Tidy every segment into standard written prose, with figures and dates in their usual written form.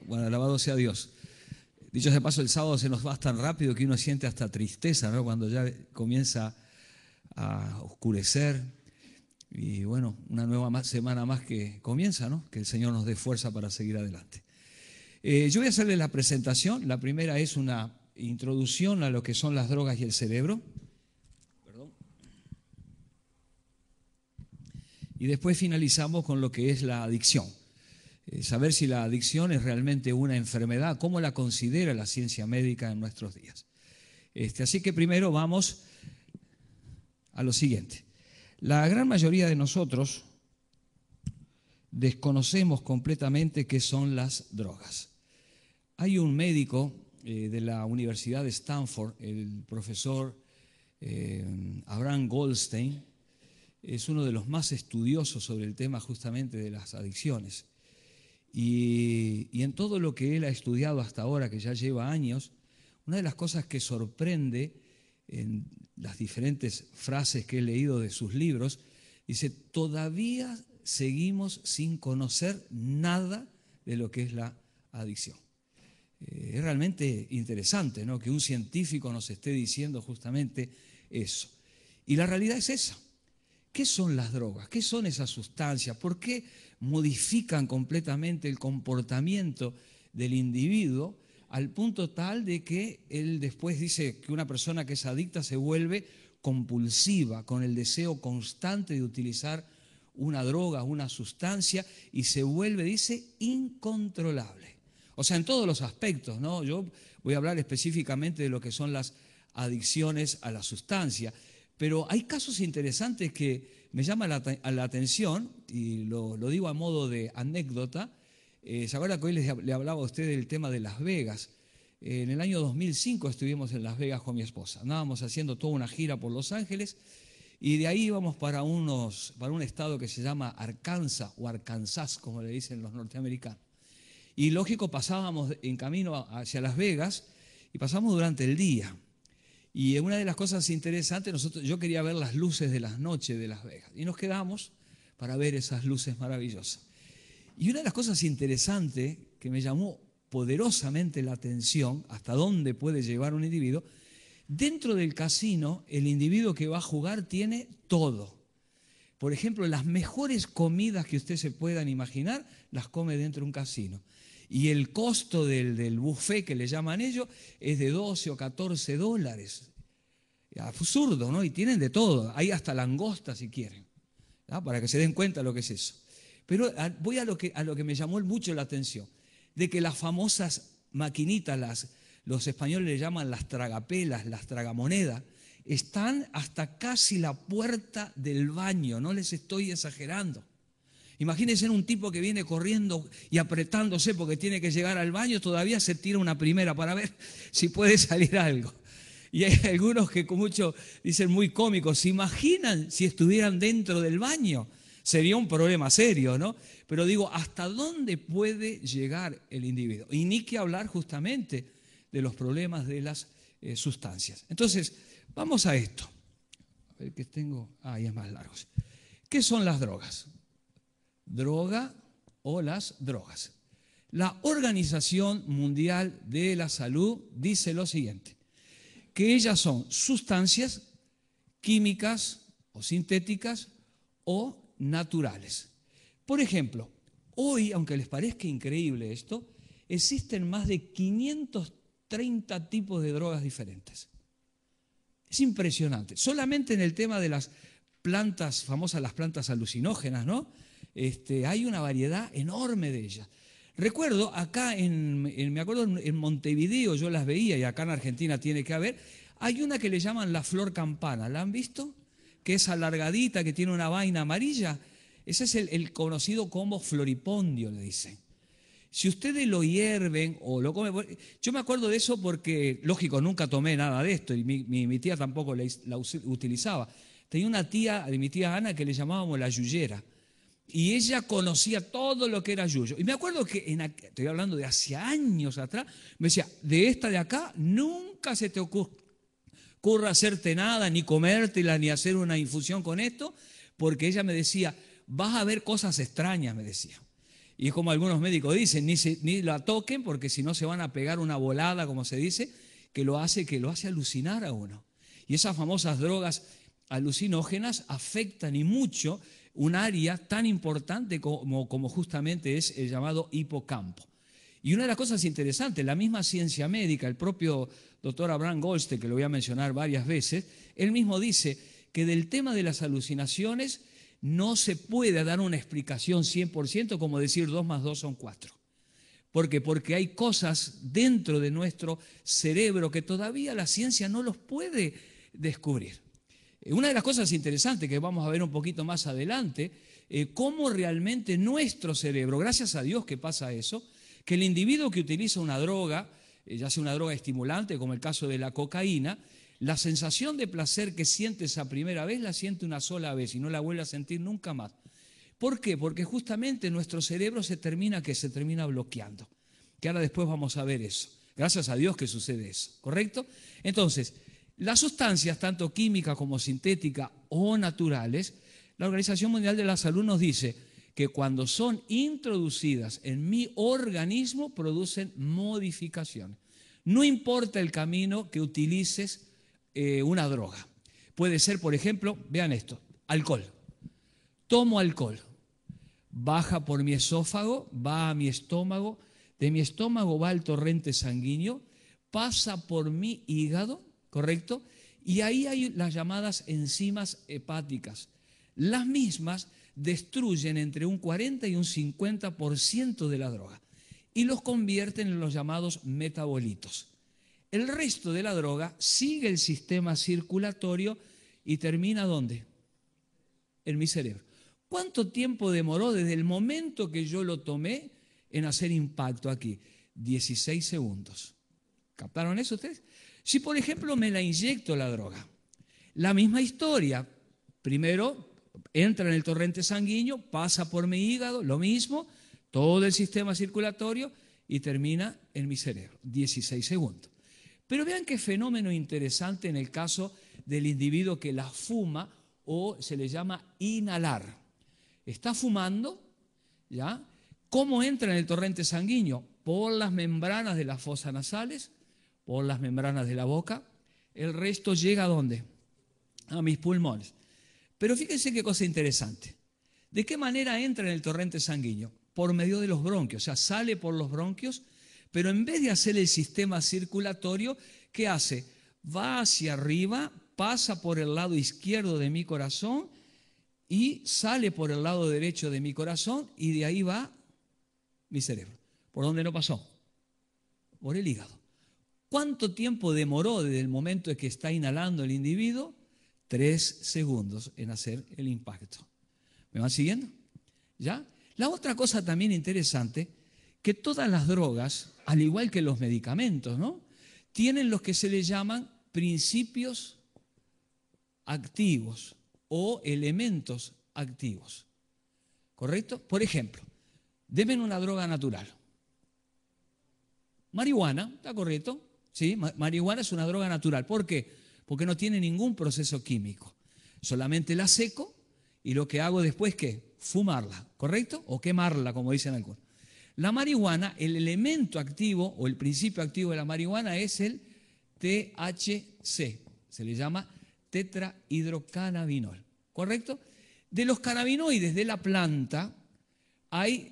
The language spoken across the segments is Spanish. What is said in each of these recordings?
Bueno, alabado sea Dios. Dicho de paso, el sábado se nos va tan rápido que uno siente hasta tristeza, ¿no? Cuando ya comienza a oscurecer. Y bueno, una nueva semana más que comienza, ¿no? Que el Señor nos dé fuerza para seguir adelante. Yo voy a hacerles la presentación. La primera es una introducción a lo que son las drogas y el cerebro. Perdón. Y después finalizamos con lo que es la adicción. Saber si la adicción es realmente una enfermedad, cómo la considera la ciencia médica en nuestros días. Así que primero vamos a lo siguiente. La gran mayoría de nosotros desconocemos completamente qué son las drogas. Hay un médico de la Universidad de Stanford, el profesor Abraham Goldstein, es uno de los más estudiosos sobre el tema justamente de las adicciones. Y en todo lo que él ha estudiado hasta ahora, que ya lleva años, una de las cosas que sorprende en las diferentes frases que he leído de sus libros, dice, todavía seguimos sin conocer nada de lo que es la adicción. Es realmente interesante, ¿no?, que un científico nos esté diciendo justamente eso. Y la realidad es esa. ¿Qué son las drogas? ¿Qué son esas sustancias? ¿Por qué modifican completamente el comportamiento del individuo al punto tal de que él después dice que una persona que es adicta se vuelve compulsiva, con el deseo constante de utilizar una droga, una sustancia, y se vuelve, dice, incontrolable? O sea, en todos los aspectos, ¿no? Yo voy a hablar específicamente de lo que son las adicciones a la sustancia. Pero hay casos interesantes que me llaman la atención, y lo digo a modo de anécdota. ¿Se acuerda que hoy le hablaba a usted del tema de Las Vegas? En el año 2005 estuvimos en Las Vegas con mi esposa. Andábamos haciendo toda una gira por Los Ángeles y de ahí íbamos para un estado que se llama Arkansas o Arkansas, como le dicen los norteamericanos. Y lógico, pasábamos en camino hacia Las Vegas y pasamos durante el día. Y una de las cosas interesantes, yo quería ver las luces de las noches de Las Vegas y nos quedamos para ver esas luces maravillosas. Y una de las cosas interesantes que me llamó poderosamente la atención, hasta dónde puede llevar un individuo, dentro del casino el individuo que va a jugar tiene todo. Por ejemplo, las mejores comidas que usted se puedan imaginar las come dentro de un casino. Y el costo del buffet, que le llaman ellos, es de 12 o 14 dólares. Absurdo, ¿no? Y tienen de todo. Hay hasta langosta si quieren, ¿no?, para que se den cuenta lo que es eso. Pero voy a lo que me llamó mucho la atención, de que las famosas maquinitas, los españoles le llaman las tragapelas, las tragamonedas, están hasta casi la puerta del baño, no les estoy exagerando. Imagínense un tipo que viene corriendo y apretándose porque tiene que llegar al baño, todavía se tira una primera para ver si puede salir algo. Y hay algunos que con mucho dicen muy cómicos, ¿se imaginan si estuvieran dentro del baño? Sería un problema serio, ¿no? Pero digo, ¿hasta dónde puede llegar el individuo? Y ni que hablar justamente de los problemas de las sustancias. Entonces, vamos a esto. A ver qué tengo. Ahí es más largo. ¿Qué son las drogas? Droga o las drogas. La Organización Mundial de la Salud dice lo siguiente, que ellas son sustancias químicas o sintéticas o naturales. Por ejemplo, hoy, aunque les parezca increíble esto, existen más de 530 tipos de drogas diferentes. Es impresionante. Solamente en el tema de las plantas, famosas las plantas alucinógenas, ¿no? Hay una variedad enorme de ellas. Recuerdo acá, me acuerdo en Montevideo yo las veía, y acá en Argentina tiene que haber, hay una que le llaman la flor campana, ¿la han visto? Que es alargadita, que tiene una vaina amarilla. Ese es el conocido como floripondio, le dicen. Si ustedes lo hierven o lo comen, yo me acuerdo de eso porque, lógico, nunca tomé nada de esto y mi tía tampoco la utilizaba. Tenía una tía de mi tía Ana que le llamábamos la yuyera. Y ella conocía todo lo que era yuyo. Y me acuerdo que, estoy hablando de hace años atrás, me decía, de esta de acá nunca se te ocurra hacerte nada, ni comértela, ni hacer una infusión con esto, porque ella me decía, vas a ver cosas extrañas, me decía. Y es como algunos médicos dicen, ni la toquen porque si no se van a pegar una volada, como se dice, que lo hace alucinar a uno. Y esas famosas drogas alucinógenas afectan y mucho un área tan importante como justamente es el llamado hipocampo. Y una de las cosas interesantes, la misma ciencia médica, el propio doctor Abraham Goldstein, que lo voy a mencionar varias veces, él mismo dice que del tema de las alucinaciones no se puede dar una explicación 100% como decir 2 más 2 son 4. ¿Por qué? Porque hay cosas dentro de nuestro cerebro que todavía la ciencia no los puede descubrir. Una de las cosas interesantes que vamos a ver un poquito más adelante, cómo realmente nuestro cerebro, gracias a Dios que pasa eso, que el individuo que utiliza una droga, ya sea una droga estimulante como el caso de la cocaína, la sensación de placer que siente esa primera vez la siente una sola vez y no la vuelve a sentir nunca más. ¿Por qué? Porque justamente nuestro cerebro se termina bloqueando, que ahora después vamos a ver eso. Gracias a Dios que sucede eso, ¿correcto? Entonces, las sustancias, tanto químicas como sintéticas o naturales, la Organización Mundial de la Salud nos dice que cuando son introducidas en mi organismo producen modificaciones. No importa el camino que utilices una droga. Puede ser, por ejemplo, vean esto, alcohol. Tomo alcohol, baja por mi esófago, va a mi estómago, de mi estómago va al torrente sanguíneo, pasa por mi hígado, ¿correcto? Y ahí hay las llamadas enzimas hepáticas. Las mismas destruyen entre un 40 y un 50% de la droga y los convierten en los llamados metabolitos. El resto de la droga sigue el sistema circulatorio y termina ¿dónde? En mi cerebro. ¿Cuánto tiempo demoró desde el momento que yo lo tomé en hacer impacto aquí? 16 segundos. ¿Captaron eso ustedes? Si, por ejemplo, me la inyecto la droga, la misma historia. Primero entra en el torrente sanguíneo, pasa por mi hígado, lo mismo, todo el sistema circulatorio y termina en mi cerebro. 16 segundos. Pero vean qué fenómeno interesante en el caso del individuo que la fuma o se le llama inhalar. Está fumando, ¿ya? ¿Cómo entra en el torrente sanguíneo? Por las membranas de las fosas nasales, por las membranas de la boca. El resto llega ¿a dónde? A mis pulmones. Pero fíjense qué cosa interesante. ¿De qué manera entra en el torrente sanguíneo? Por medio de los bronquios, o sea, sale por los bronquios, pero en vez de hacer el sistema circulatorio, ¿qué hace? Va hacia arriba, pasa por el lado izquierdo de mi corazón y sale por el lado derecho de mi corazón y de ahí va mi cerebro. ¿Por dónde no pasó? Por el hígado. ¿Cuánto tiempo demoró desde el momento en que está inhalando el individuo? 3 segundos en hacer el impacto. ¿Me van siguiendo? ¿Ya? La otra cosa también interesante, que todas las drogas, al igual que los medicamentos, ¿no?, tienen los que se les llaman principios activos o elementos activos. ¿Correcto? Por ejemplo, denme una droga natural. Marihuana, ¿está correcto? Sí, marihuana es una droga natural. ¿Por qué? Porque no tiene ningún proceso químico. Solamente la seco y lo que hago después, ¿qué? Fumarla, ¿correcto? O quemarla, como dicen algunos. La marihuana, el elemento activo o el principio activo de la marihuana es el THC. Se le llama tetrahidrocannabinol, ¿correcto? De los cannabinoides de la planta,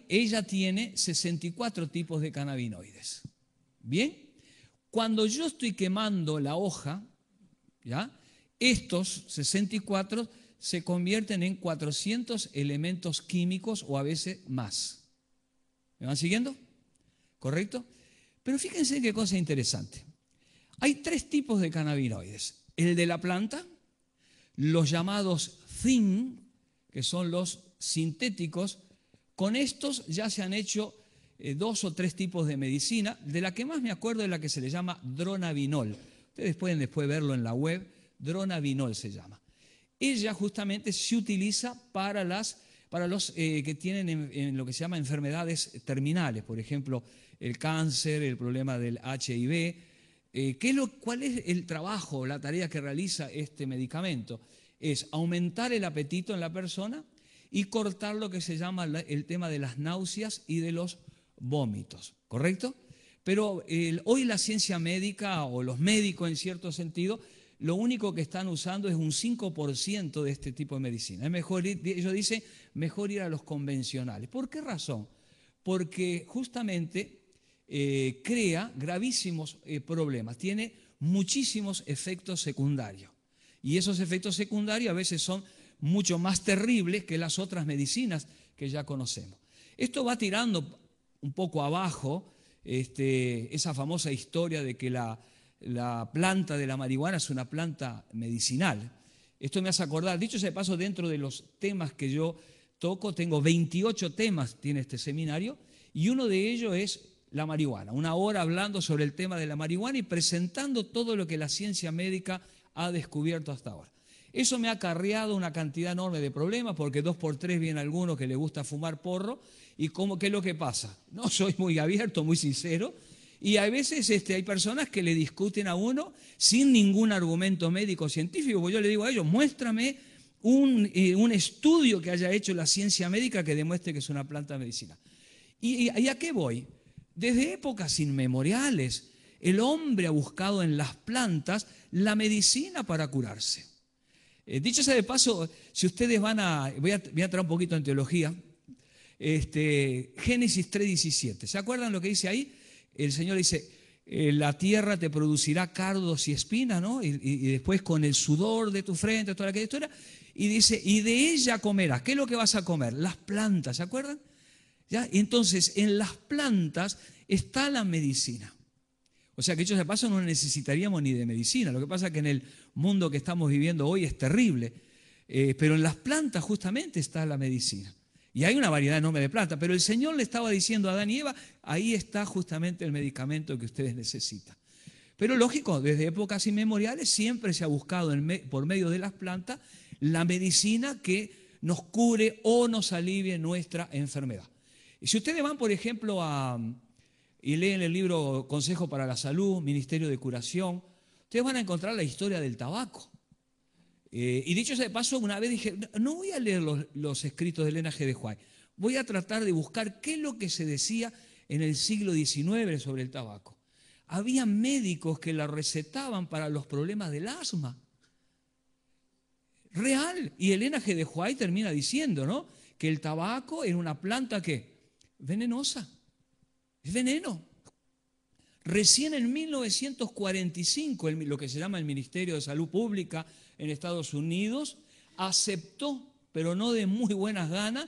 ella tiene 64 tipos de cannabinoides. ¿Bien? Cuando yo estoy quemando la hoja, ¿ya?, estos 64 se convierten en 400 elementos químicos o a veces más. ¿Me van siguiendo? ¿Correcto? Pero fíjense qué cosa interesante. Hay 3 tipos de cannabinoides. El de la planta, los llamados thin, que son los sintéticos. Con estos ya se han hecho 2 o 3 tipos de medicina. De la que más me acuerdo es la que se le llama dronabinol. Ustedes pueden después verlo en la web. Dronabinol se llama. Ella justamente se utiliza para los que tienen en lo que se llama enfermedades terminales, por ejemplo, el cáncer, el problema del HIV. ¿Cuál es el trabajo, la tarea que realiza este medicamento? Es aumentar el apetito en la persona y cortar lo que se llama el tema de las náuseas y de los vómitos, ¿correcto? Pero hoy la ciencia médica o los médicos en cierto sentido, lo único que están usando es un 5% de este tipo de medicina. Es mejor ellos dicen, mejor ir a los convencionales. ¿Por qué razón? Porque justamente crea gravísimos problemas, tiene muchísimos efectos secundarios. Y esos efectos secundarios a veces son mucho más terribles que las otras medicinas que ya conocemos. Esto va tirando un poco abajo esa famosa historia de que la planta de la marihuana es una planta medicinal. Esto me hace acordar, dicho sea de paso, dentro de los temas que yo toco, tengo 28 temas, tiene este seminario, y uno de ellos es la marihuana. Una hora hablando sobre el tema de la marihuana y presentando todo lo que la ciencia médica ha descubierto hasta ahora. Eso me ha acarreado una cantidad enorme de problemas, porque 2 por 3 viene alguno que le gusta fumar porro, y ¿qué es lo que pasa? No, soy muy abierto, muy sincero, y a veces hay personas que le discuten a uno sin ningún argumento médico científico, porque yo le digo a ellos, muéstrame un estudio que haya hecho la ciencia médica que demuestre que es una planta medicinal. ¿Y a qué voy? Desde épocas inmemoriales, el hombre ha buscado en las plantas la medicina para curarse. Dicho sea de paso, si ustedes voy a entrar un poquito en teología, Génesis 3:17, ¿se acuerdan lo que dice ahí? El Señor dice, la tierra te producirá cardos y espinas, ¿no? Y después con el sudor de tu frente, toda aquella historia, y dice, y de ella comerás. ¿Qué es lo que vas a comer? Las plantas, ¿se acuerdan? ¿Ya? Entonces, en las plantas está la medicina. O sea que dicho sea de paso, no necesitaríamos ni de medicina. Lo que pasa es que en el mundo que estamos viviendo hoy es terrible. Pero en las plantas justamente está la medicina. Y hay una variedad enorme de plantas. Pero el Señor le estaba diciendo a Adán y Eva, ahí está justamente el medicamento que ustedes necesitan. Pero lógico, desde épocas inmemoriales siempre se ha buscado por medio de las plantas la medicina que nos cure o nos alivie nuestra enfermedad. Y si ustedes van, por ejemplo, y leen el libro Consejo para la Salud, Ministerio de Curación, ustedes van a encontrar la historia del tabaco. Y dicho sea de paso, una vez dije, no voy a leer los escritos de Elena G. de White, voy a tratar de buscar qué es lo que se decía en el siglo XIX sobre el tabaco. Había médicos que la recetaban para los problemas del asma. Real. Y Elena G. de White termina diciendo, ¿no?, que el tabaco era una planta que venenosa. Es veneno. Recién en 1945, lo que se llama el Ministerio de Salud Pública en Estados Unidos aceptó, pero no de muy buenas ganas,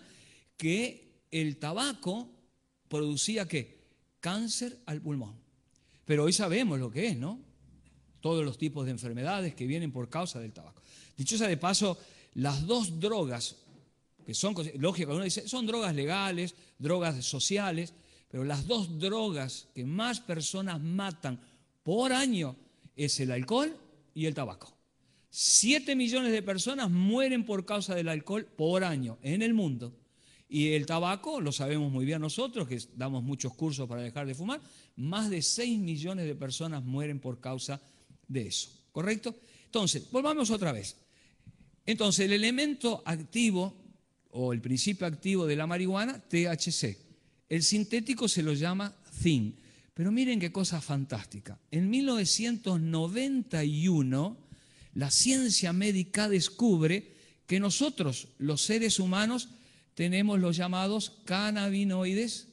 que el tabaco producía ¿qué? Cáncer al pulmón. Pero hoy sabemos lo que es, ¿no? Todos los tipos de enfermedades que vienen por causa del tabaco. Dicho sea de paso, las dos drogas, que son, lógico, uno dice, son drogas legales, drogas sociales, pero las dos drogas que más personas matan por año es el alcohol y el tabaco. 7 millones de personas mueren por causa del alcohol por año en el mundo. Y el tabaco, lo sabemos muy bien nosotros, que damos muchos cursos para dejar de fumar, más de 6 millones de personas mueren por causa de eso. ¿Correcto? Entonces, volvamos otra vez. Entonces, el elemento activo o el principio activo de la marihuana, THC. El sintético se lo llama Thin. Pero miren qué cosa fantástica. En 1991, la ciencia médica descubre que nosotros, los seres humanos, tenemos los llamados cannabinoides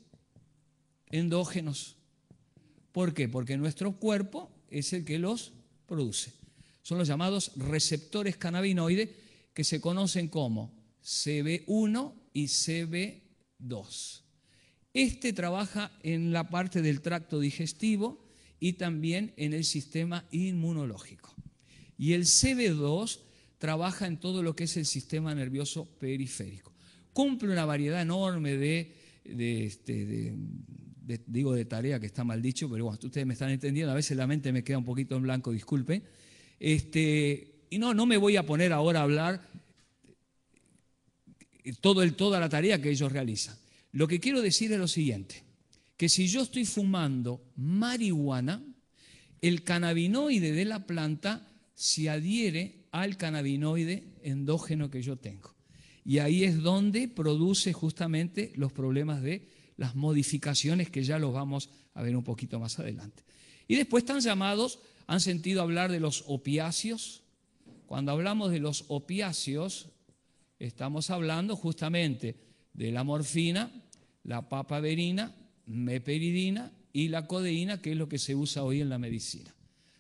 endógenos. ¿Por qué? Porque nuestro cuerpo es el que los produce. Son los llamados receptores cannabinoides que se conocen como CB1 y CB2. Este trabaja en la parte del tracto digestivo y también en el sistema inmunológico. Y el CB2 trabaja en todo lo que es el sistema nervioso periférico. Cumple una variedad enorme de tarea, que está mal dicho, pero bueno, ustedes me están entendiendo, a veces la mente me queda un poquito en blanco, disculpen. Y no me voy a poner ahora a hablar toda la tarea que ellos realizan. Lo que quiero decir es lo siguiente, que si yo estoy fumando marihuana, el cannabinoide de la planta se adhiere al cannabinoide endógeno que yo tengo. y ahí es donde produce justamente los problemas de las modificaciones que ya los vamos a ver un poquito más adelante. Y después están llamados, ¿han sentido hablar de los opiáceos? Cuando hablamos de los opiáceos, estamos hablando justamente de la morfina, la papaverina, meperidina y la codeína, que es lo que se usa hoy en la medicina,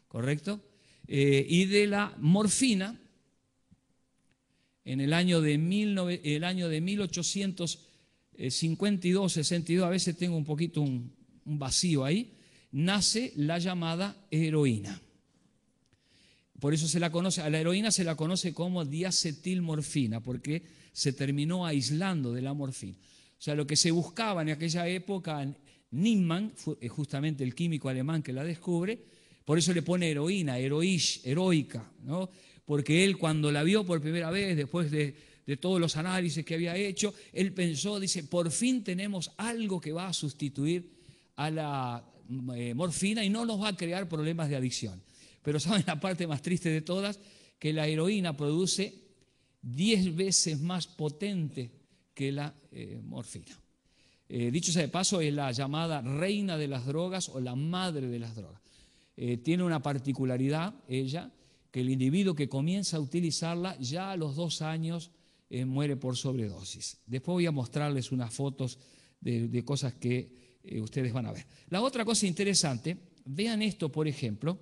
¿correcto? Y de la morfina, en el año de 1852, 62, a veces tengo un poquito un vacío ahí, nace la llamada heroína. Por eso se la conoce, a la heroína se la conoce como diacetilmorfina, porque se terminó aislando de la morfina. O sea, lo que se buscaba en aquella época, Niemann, justamente el químico alemán que la descubre, por eso le pone heroína, heroish, heroica, ¿no? Porque él cuando la vio por primera vez, después de todos los análisis que había hecho, él pensó, dice, por fin tenemos algo que va a sustituir a la morfina y no nos va a crear problemas de adicción. Pero ¿saben la parte más triste de todas? Que la heroína produce 10 veces más potente que la morfina. Dicho sea de paso, es la llamada reina de las drogas o la madre de las drogas. Tiene una particularidad, ella, que el individuo que comienza a utilizarla ya a los 2 años muere por sobredosis. Después voy a mostrarles unas fotos de cosas que ustedes van a ver. La otra cosa interesante, vean esto, por ejemplo,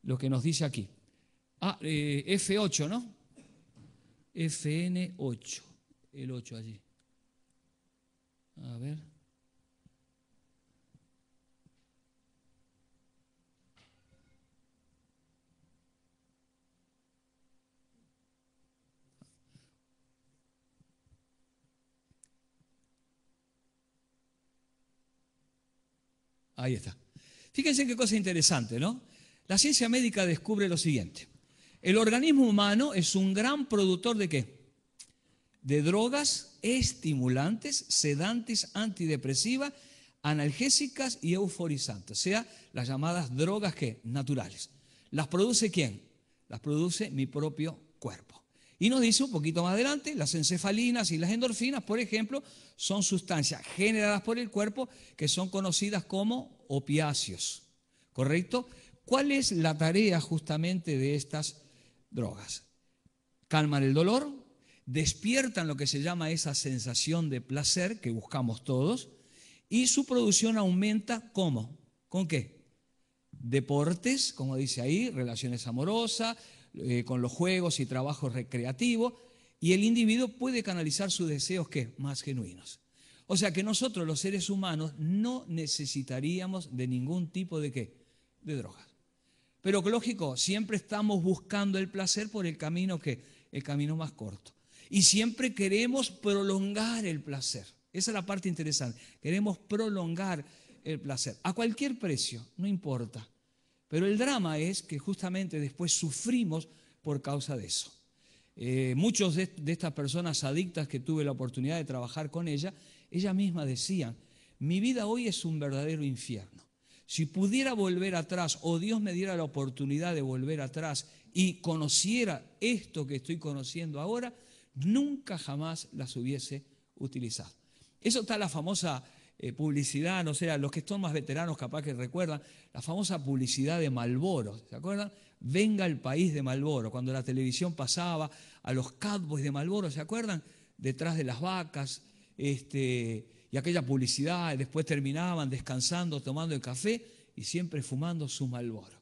lo que nos dice aquí. F8, ¿no? FN8, el 8 allí. A ver. Ahí está. Fíjense qué cosa interesante, ¿no? La ciencia médica descubre lo siguiente. El organismo humano es un gran productor ¿de qué? De drogas estimulantes, sedantes, antidepresivas, analgésicas y euforizantes, o sea, las llamadas drogas ¿qué? Naturales. ¿Las produce quién? Las produce mi propio cuerpo. Y nos dice un poquito más adelante, las encefalinas y las endorfinas, por ejemplo, son sustancias generadas por el cuerpo que son conocidas como opiáceos, ¿correcto? ¿Cuál es la tarea justamente de estas drogas? Calman el dolor, despiertan lo que se llama esa sensación de placer que buscamos todos y su producción aumenta ¿cómo? ¿Con qué? Deportes, como dice ahí, relaciones amorosas, con los juegos y trabajos recreativos, y el individuo puede canalizar sus deseos ¿qué? Más genuinos. O sea que nosotros los seres humanos no necesitaríamos de ningún tipo de ¿qué? De drogas. Pero lógico, siempre estamos buscando el placer por el camino ¿qué? El camino más corto. Y siempre queremos prolongar el placer. Esa es la parte interesante. Queremos prolongar el placer. A cualquier precio, no importa. Pero el drama es que justamente después sufrimos por causa de eso. Muchos de estas personas adictas que tuve la oportunidad de trabajar con ellas mismas decían, mi vida hoy es un verdadero infierno. Si pudiera volver atrás o Dios me diera la oportunidad de volver atrás y conociera esto que estoy conociendo ahora, nunca jamás las hubiese utilizado. Eso está la famosa publicidad, no sé, los que son más veteranos capaz que recuerdan, la famosa publicidad de Marlboro, ¿se acuerdan? Venga el país de Marlboro, cuando la televisión pasaba a los cowboys de Marlboro, ¿se acuerdan? Detrás de las vacas, y aquella publicidad, y después terminaban descansando, tomando el café y siempre fumando su Marlboro.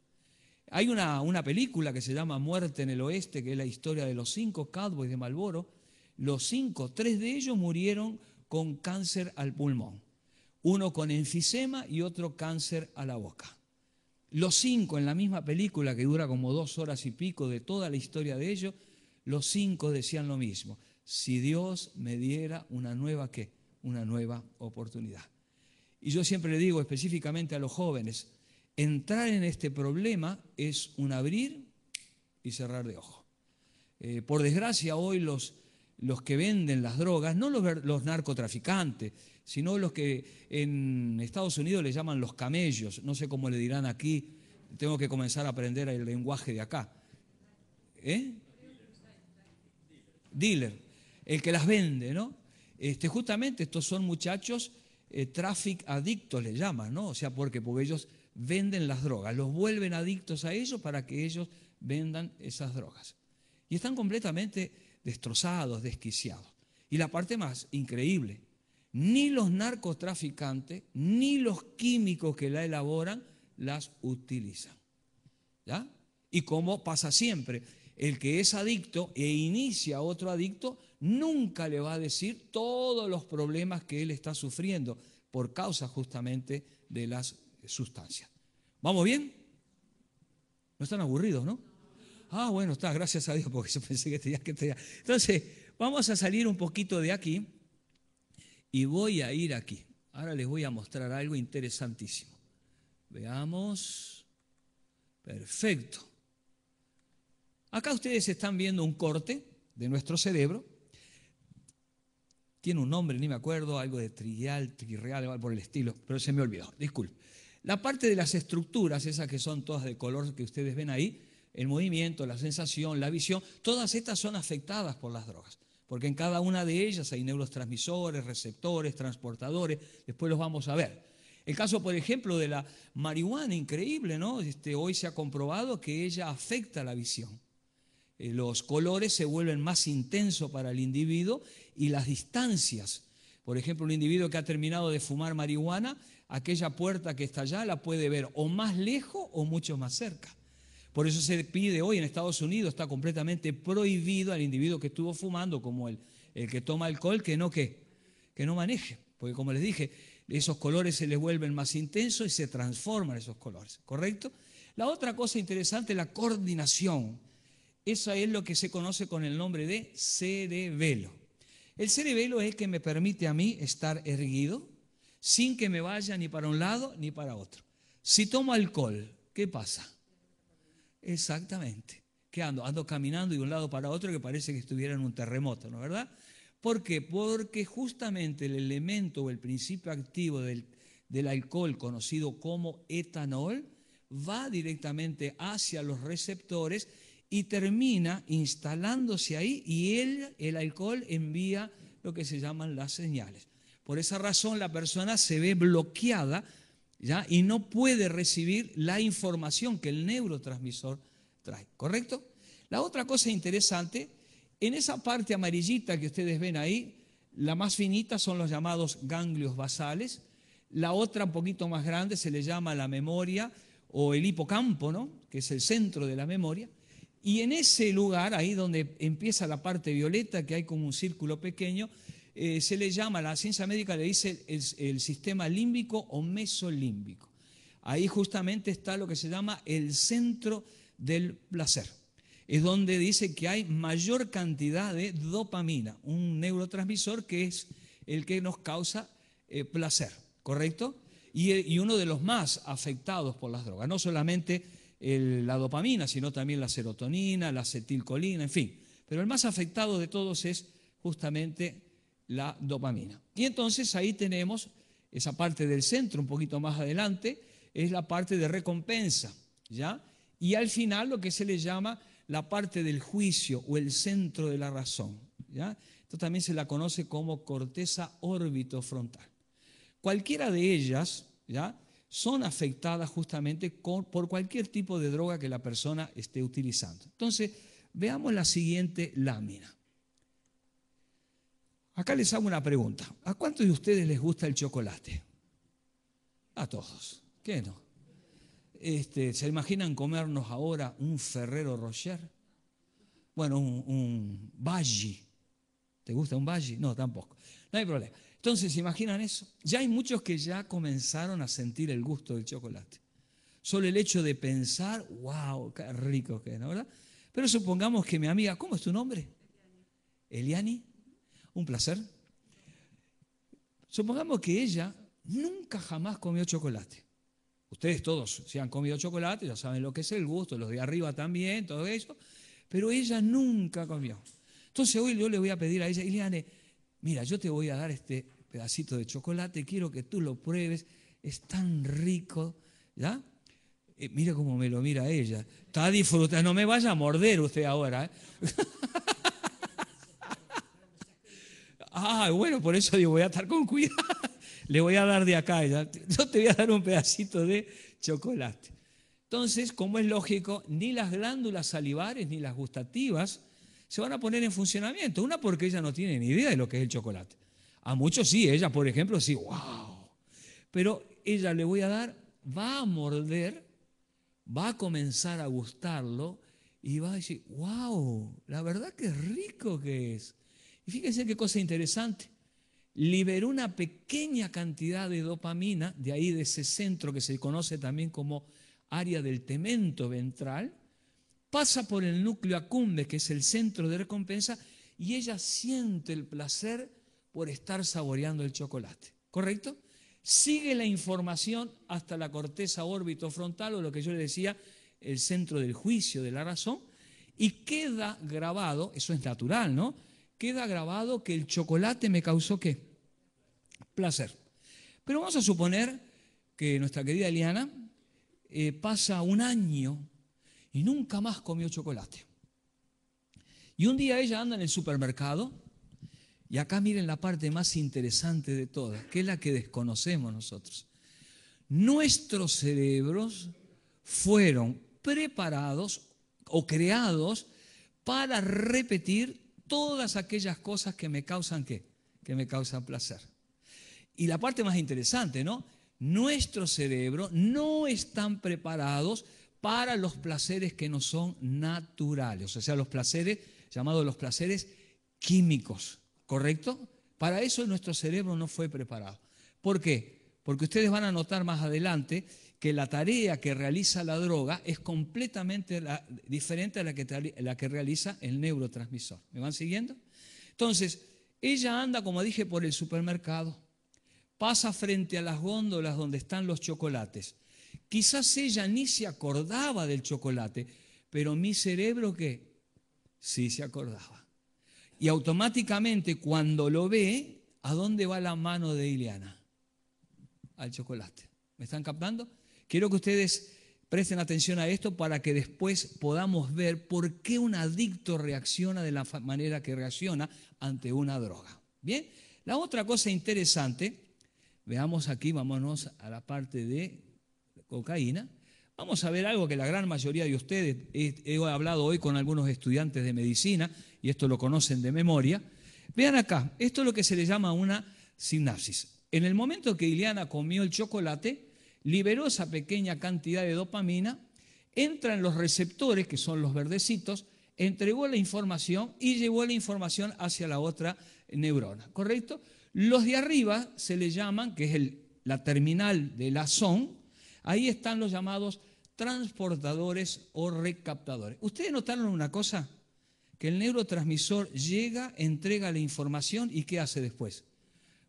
Hay una película que se llama Muerte en el Oeste, que es la historia de los 5 cowboys de Marlboro. Los 5, 3 de ellos murieron con cáncer al pulmón, uno con enfisema y otro cáncer a la boca. Los 5 en la misma película, que dura como 2 horas y pico de toda la historia de ellos, los 5 decían lo mismo: si Dios me diera una nueva ¿qué? Una nueva oportunidad. Y yo siempre le digo específicamente a los jóvenes, entrar en este problema es un abrir y cerrar de ojos. Por desgracia hoy los que venden las drogas, no los narcotraficantes, sino los que en Estados Unidos le llaman los camellos, no sé cómo le dirán aquí, tengo que comenzar a aprender el lenguaje de acá. Dealer. el que las vende, ¿no? Justamente estos son muchachos traffic adictos, le llaman, ¿no? O sea, porque ellos venden las drogas, los vuelven adictos a ellos para que ellos vendan esas drogas. Y están completamente destrozados, desquiciados. Y la parte más increíble, ni los narcotraficantes, ni los químicos que la elaboran, las utilizan. ¿Ya? Y como pasa siempre, el que es adicto e inicia a otro adicto, nunca le va a decir todos los problemas que él está sufriendo por causa justamente de las sustancias. ¿Vamos bien? No están aburridos, ¿no? Ah, bueno, está, gracias a Dios, porque yo pensé que tenía. Entonces, vamos a salir un poquito de aquí y voy a ir aquí. Ahora les voy a mostrar algo interesantísimo. Veamos. Perfecto. Acá ustedes están viendo un corte de nuestro cerebro. Tiene un nombre, ni me acuerdo, algo de trireal, algo por el estilo, pero se me olvidó, disculpe. La parte de las estructuras, esas que son todas de color que ustedes ven ahí, el movimiento, la sensación, la visión, todas estas son afectadas por las drogas, porque en cada una de ellas hay neurotransmisores, receptores, transportadores, después los vamos a ver. El caso, por ejemplo, de la marihuana, increíble, ¿no? Hoy se ha comprobado que ella afecta la visión. Los colores se vuelven más intensos para el individuo y las distancias. Por ejemplo, un individuo que ha terminado de fumar marihuana, aquella puerta que está allá la puede ver o más lejos o mucho más cerca. Por eso se pide hoy en Estados Unidos, está completamente prohibido al individuo que estuvo fumando, como el que toma alcohol, que no maneje. Porque como les dije, esos colores se les vuelven más intensos y se transforman esos colores, ¿correcto? La otra cosa interesante es la coordinación. Eso es lo que se conoce con el nombre de cerebelo. El cerebelo es el que me permite a mí estar erguido sin que me vaya ni para un lado ni para otro. Si tomo alcohol, ¿qué pasa? Exactamente. ¿Qué ando? Ando caminando de un lado para otro que parece que estuviera en un terremoto, ¿no es verdad? ¿Por qué? Porque justamente el elemento o el principio activo del alcohol, conocido como etanol, va directamente hacia los receptores y termina instalándose ahí y el alcohol envía lo que se llaman las señales. Por esa razón la persona se ve bloqueada, ¿ya? Y no puede recibir la información que el neurotransmisor trae, ¿correcto? La otra cosa interesante, en esa parte amarillita que ustedes ven ahí, la más finita son los llamados ganglios basales, la otra un poquito más grande se le llama la memoria o el hipocampo, ¿no? Que es el centro de la memoria. Y en ese lugar, ahí donde empieza la parte violeta, que hay como un círculo pequeño, se le llama, la ciencia médica le dice el sistema límbico o mesolímbico. Ahí justamente está lo que se llama el centro del placer. Es donde dice que hay mayor cantidad de dopamina, un neurotransmisor que es el que nos causa placer, ¿correcto? Y uno de los más afectados por las drogas, no solamente la dopamina, sino también la serotonina, la acetilcolina, en fin. Pero el más afectado de todos es justamente la dopamina. Y entonces ahí tenemos esa parte del centro, un poquito más adelante, es la parte de recompensa, ¿ya? Y al final lo que se le llama la parte del juicio o el centro de la razón, ¿ya? Esto también se la conoce como corteza orbitofrontal. Cualquiera de ellas, ¿ya?, son afectadas justamente por cualquier tipo de droga que la persona esté utilizando. Entonces, veamos la siguiente lámina. Acá les hago una pregunta. ¿A cuántos de ustedes les gusta el chocolate? A todos. ¿Qué no? ¿Se imaginan comernos ahora un Ferrero Rocher? Bueno, un Baggi. ¿Te gusta un Baggi? No, tampoco. No hay problema. Entonces, ¿se imaginan eso? Ya hay muchos que ya comenzaron a sentir el gusto del chocolate. Solo el hecho de pensar, wow, qué rico que es, ¿no? ¿Verdad? Pero supongamos que mi amiga, ¿cómo es tu nombre? Eliani. Un placer. Supongamos que ella nunca jamás comió chocolate. Ustedes todos, si han comido chocolate, ya saben lo que es el gusto, los de arriba también, todo eso, pero ella nunca comió. Entonces hoy yo le voy a pedir a ella, Eliane, mira, yo te voy a dar este pedacito de chocolate, quiero que tú lo pruebes, es tan rico, ¿ya? Mira cómo me lo mira ella, está disfrutando, no me vaya a morder usted ahora, ¿eh? Ah, bueno, por eso digo, voy a estar con cuidado. Le voy a dar de acá. Yo te voy a dar un pedacito de chocolate. Entonces, como es lógico, ni las glándulas salivares ni las gustativas se van a poner en funcionamiento. Una porque ella no tiene ni idea de lo que es el chocolate. A muchos sí, ella, por ejemplo, sí, wow. Pero ella le voy a dar, va a morder, va a comenzar a gustarlo y va a decir, wow, la verdad que rico que es. Y fíjense qué cosa interesante. Liberó una pequeña cantidad de dopamina, de ahí de ese centro que se conoce también como área del tegmento ventral, pasa por el núcleo accumbens, que es el centro de recompensa, y ella siente el placer por estar saboreando el chocolate. ¿Correcto? Sigue la información hasta la corteza órbito-frontal, o lo que yo le decía, el centro del juicio, de la razón, y queda grabado, eso es natural, ¿no? Queda grabado que el chocolate me causó ¿qué? Placer. Pero vamos a suponer que nuestra querida Eliana pasa un año y nunca más comió chocolate. Y un día ella anda en el supermercado, y acá miren la parte más interesante de todas, que es la que desconocemos nosotros. Nuestros cerebros fueron preparados o creados para repetir todas aquellas cosas que me causan ¿qué? Que me causan placer. Y la parte más interesante, ¿no? Nuestros cerebros no están preparados para los placeres que no son naturales, o sea, los placeres llamados los placeres químicos, ¿correcto? Para eso nuestro cerebro no fue preparado. ¿Por qué? Porque ustedes van a notar más adelante que la tarea que realiza la droga es completamente diferente a la que realiza el neurotransmisor. ¿Me van siguiendo? Entonces, ella anda, como dije, por el supermercado, pasa frente a las góndolas donde están los chocolates. Quizás ella ni se acordaba del chocolate, pero mi cerebro, ¿qué? Sí se acordaba. Y automáticamente cuando lo ve, ¿a dónde va la mano de Ileana? Al chocolate. ¿Me están captando? Quiero que ustedes presten atención a esto para que después podamos ver por qué un adicto reacciona de la manera que reacciona ante una droga. Bien, la otra cosa interesante, veamos aquí, vámonos a la parte de cocaína. Vamos a ver algo que la gran mayoría de ustedes, he hablado hoy con algunos estudiantes de medicina, y esto lo conocen de memoria. Vean acá, esto es lo que se le llama una sinapsis. En el momento que Ileana comió el chocolate, liberó esa pequeña cantidad de dopamina, entra en los receptores, que son los verdecitos, entregó la información y llevó la información hacia la otra neurona, ¿correcto? Los de arriba se le llaman, que es la terminal del axón, ahí están los llamados transportadores o recaptadores. ¿Ustedes notaron una cosa? Que el neurotransmisor llega, entrega la información y ¿qué hace después?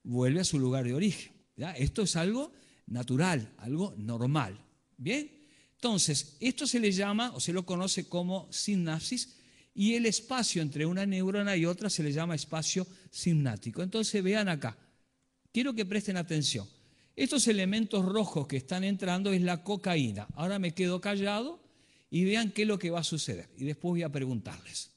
Vuelve a su lugar de origen. ¿Ya? Esto es algo natural, algo normal. ¿Bien? Entonces, esto se le llama o se lo conoce como sinapsis, y el espacio entre una neurona y otra se le llama espacio sináptico. Entonces, vean acá, quiero que presten atención. Estos elementos rojos que están entrando es la cocaína. Ahora me quedo callado y vean qué es lo que va a suceder. Y después voy a preguntarles.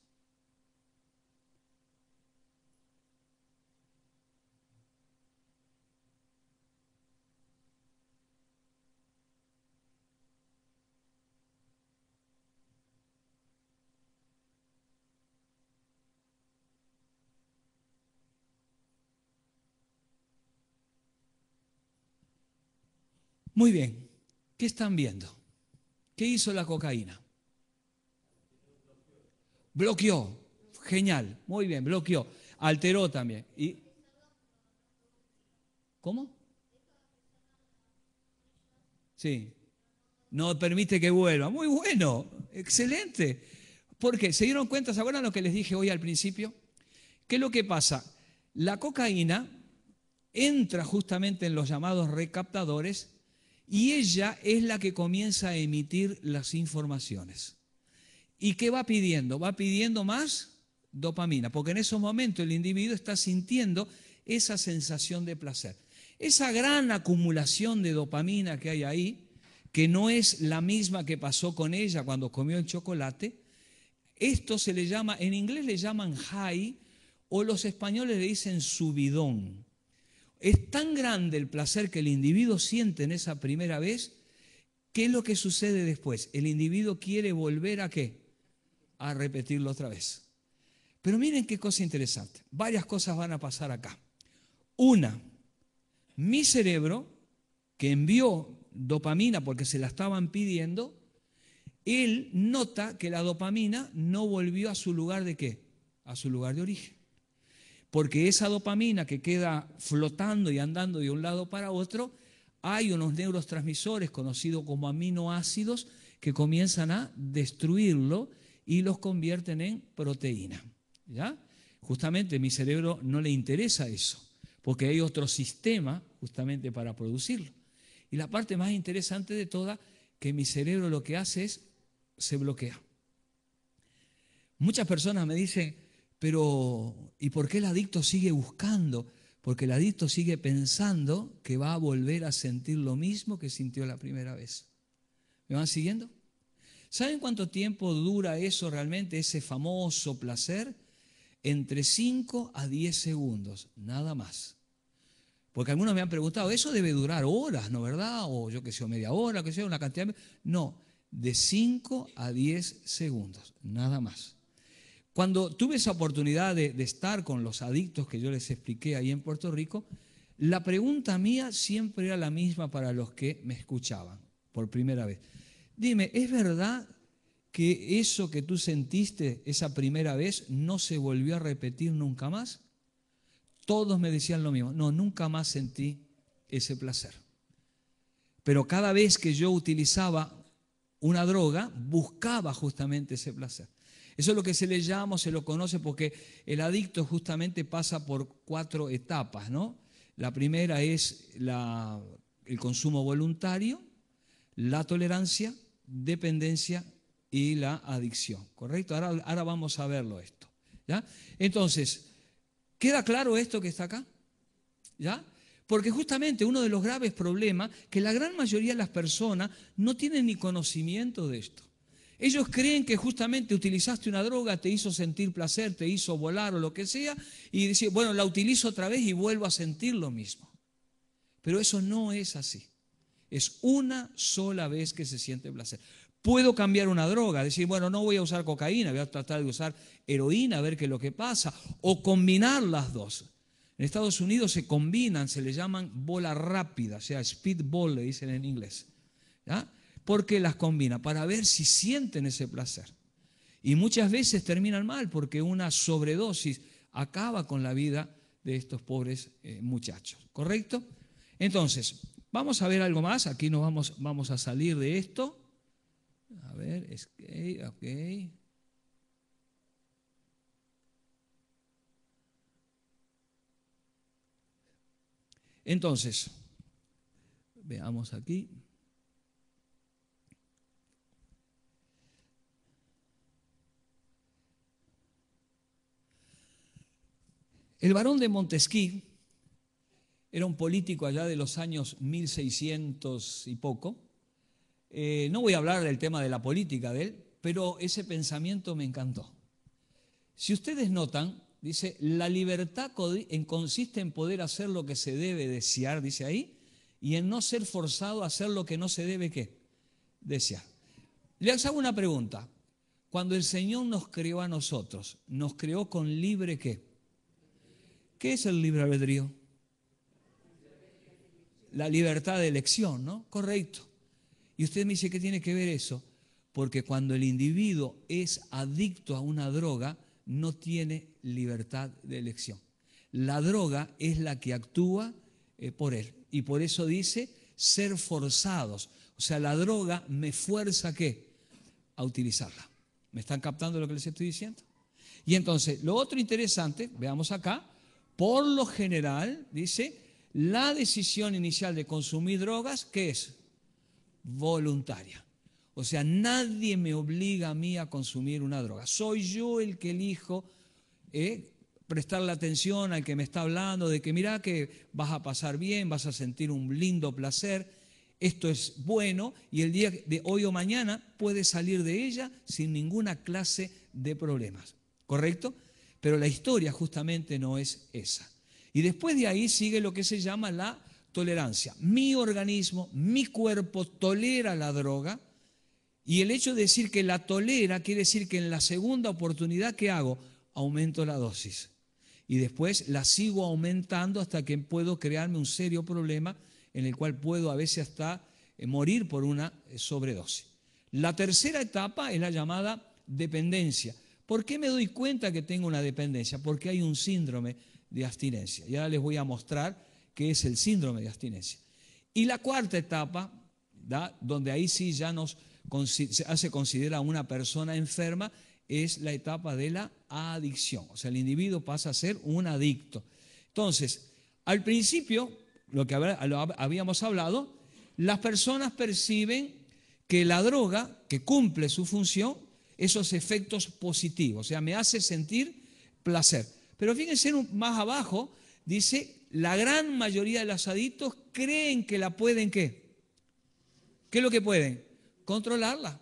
Muy bien, ¿qué están viendo? ¿Qué hizo la cocaína? Bloqueó, genial, muy bien, bloqueó, alteró también. ¿Y cómo? Sí, no permite que vuelva. Muy bueno, excelente. ¿Por qué? ¿Se dieron cuenta? ¿Se acuerdan lo que les dije hoy al principio? ¿Qué es lo que pasa? La cocaína entra justamente en los llamados recaptadores y ella es la que comienza a emitir las informaciones. ¿Y qué va pidiendo? Va pidiendo más dopamina, porque en esos momentos el individuo está sintiendo esa sensación de placer. Esa gran acumulación de dopamina que hay ahí, que no es la misma que pasó con ella cuando comió el chocolate, esto se le llama, en inglés le llaman high o los españoles le dicen subidón. Es tan grande el placer que el individuo siente en esa primera vez. ¿Qué es lo que sucede después? El individuo quiere volver ¿a qué? A repetirlo otra vez. Pero miren qué cosa interesante. Varias cosas van a pasar acá. Una, mi cerebro, que envió dopamina porque se la estaban pidiendo, él nota que la dopamina no volvió a su lugar ¿de qué? A su lugar de origen. Porque esa dopamina que queda flotando y andando de un lado para otro, hay unos neurotransmisores conocidos como aminoácidos que comienzan a destruirlo y los convierten en proteína. ¿Ya? Justamente a mi cerebro no le interesa eso, porque hay otro sistema justamente para producirlo. Y la parte más interesante de toda, que mi cerebro lo que hace es, se bloquea. Muchas personas me dicen, pero ¿y por qué el adicto sigue buscando? Porque el adicto sigue pensando que va a volver a sentir lo mismo que sintió la primera vez. ¿Me van siguiendo? ¿Saben cuánto tiempo dura eso realmente, ese famoso placer? Entre 5 a 10 segundos, nada más. Porque algunos me han preguntado, eso debe durar horas, ¿no verdad? O yo qué sé, media hora, qué sé, una cantidad. No, de 5 a 10 segundos, nada más. Cuando tuve esa oportunidad de estar con los adictos que yo les expliqué ahí en Puerto Rico, la pregunta mía siempre era la misma para los que me escuchaban por primera vez. Dime, ¿es verdad que eso que tú sentiste esa primera vez no se volvió a repetir nunca más? Todos me decían lo mismo. No, nunca más sentí ese placer. Pero cada vez que yo utilizaba una droga, buscaba justamente ese placer. Eso es lo que se le llama, se lo conoce porque el adicto justamente pasa por 4 etapas, ¿no? La primera es el consumo voluntario, la tolerancia, dependencia y la adicción, ¿correcto? Ahora vamos a verlo esto, ¿ya? Entonces, ¿queda claro esto que está acá? ¿Ya? Porque justamente uno de los graves problemas que la gran mayoría de las personas no tienen ni conocimiento de esto. Ellos creen que justamente utilizaste una droga, te hizo sentir placer, te hizo volar o lo que sea, y decir, bueno, la utilizo otra vez y vuelvo a sentir lo mismo. Pero eso no es así. Es una sola vez que se siente placer. Puedo cambiar una droga, decir, bueno, no voy a usar cocaína, voy a tratar de usar heroína, a ver qué es lo que pasa, o combinar las dos. En Estados Unidos se combinan, se le llaman bola rápida, o sea, speedball le dicen en inglés. ¿Ya? ¿Por qué las combina? Para ver si sienten ese placer. Y muchas veces terminan mal porque una sobredosis acaba con la vida de estos pobres muchachos. ¿Correcto? Entonces, vamos a ver algo más. Aquí nos vamos a salir de esto. A ver, ok. Entonces, veamos aquí. El barón de Montesquieu era un político allá de los años 1600 y poco. No voy a hablar del tema de la política de él, pero ese pensamiento me encantó. Si ustedes notan, dice, la libertad consiste en poder hacer lo que se debe desear, dice ahí, y en no ser forzado a hacer lo que no se debe, ¿qué? Desear. Les hago una pregunta. Cuando el Señor nos creó a nosotros, ¿nos creó con libre qué? ¿Qué es el libre albedrío? La libertad de elección, ¿no? Correcto. Y usted me dice, ¿qué tiene que ver eso? Porque cuando el individuo es adicto a una droga, no tiene libertad de elección. La droga es la que actúa por él. Y por eso dice ser forzados. O sea, la droga me fuerza ¿a qué? A utilizarla. ¿Me están captando lo que les estoy diciendo? Y entonces, lo otro interesante, veamos acá, por lo general, dice, la decisión inicial de consumir drogas, ¿qué es? Voluntaria. O sea, nadie me obliga a mí a consumir una droga. Soy yo el que elijo prestarle atención al que me está hablando de que mira que vas a pasar bien, vas a sentir un lindo placer, esto es bueno y el día de hoy o mañana puedes salir de ella sin ninguna clase de problemas. ¿Correcto? pero la historia justamente no es esa. Y después de ahí sigue lo que se llama la tolerancia. Mi organismo, mi cuerpo tolera la droga, y el hecho de decir que la tolera quiere decir que en la segunda oportunidad, ¿qué hago? Aumento la dosis. Y después la sigo aumentando hasta que puedo crearme un serio problema en el cual puedo a veces hasta morir por una sobredosis. La tercera etapa es la llamada dependencia. ¿Por qué me doy cuenta que tengo una dependencia? Porque hay un síndrome de abstinencia. Y ahora les voy a mostrar qué es el síndrome de abstinencia. Y la cuarta etapa, donde ahí sí ya se considera una persona enferma, es la etapa de la adicción. O sea, el individuo pasa a ser un adicto. Entonces, al principio, lo que habíamos hablado, las personas perciben que la droga, que cumple su función, esos efectos positivos, o sea, me hace sentir placer. Pero fíjense más abajo, dice, la gran mayoría de los adictos creen que la pueden, ¿qué? ¿Qué es lo que pueden? Controlarla.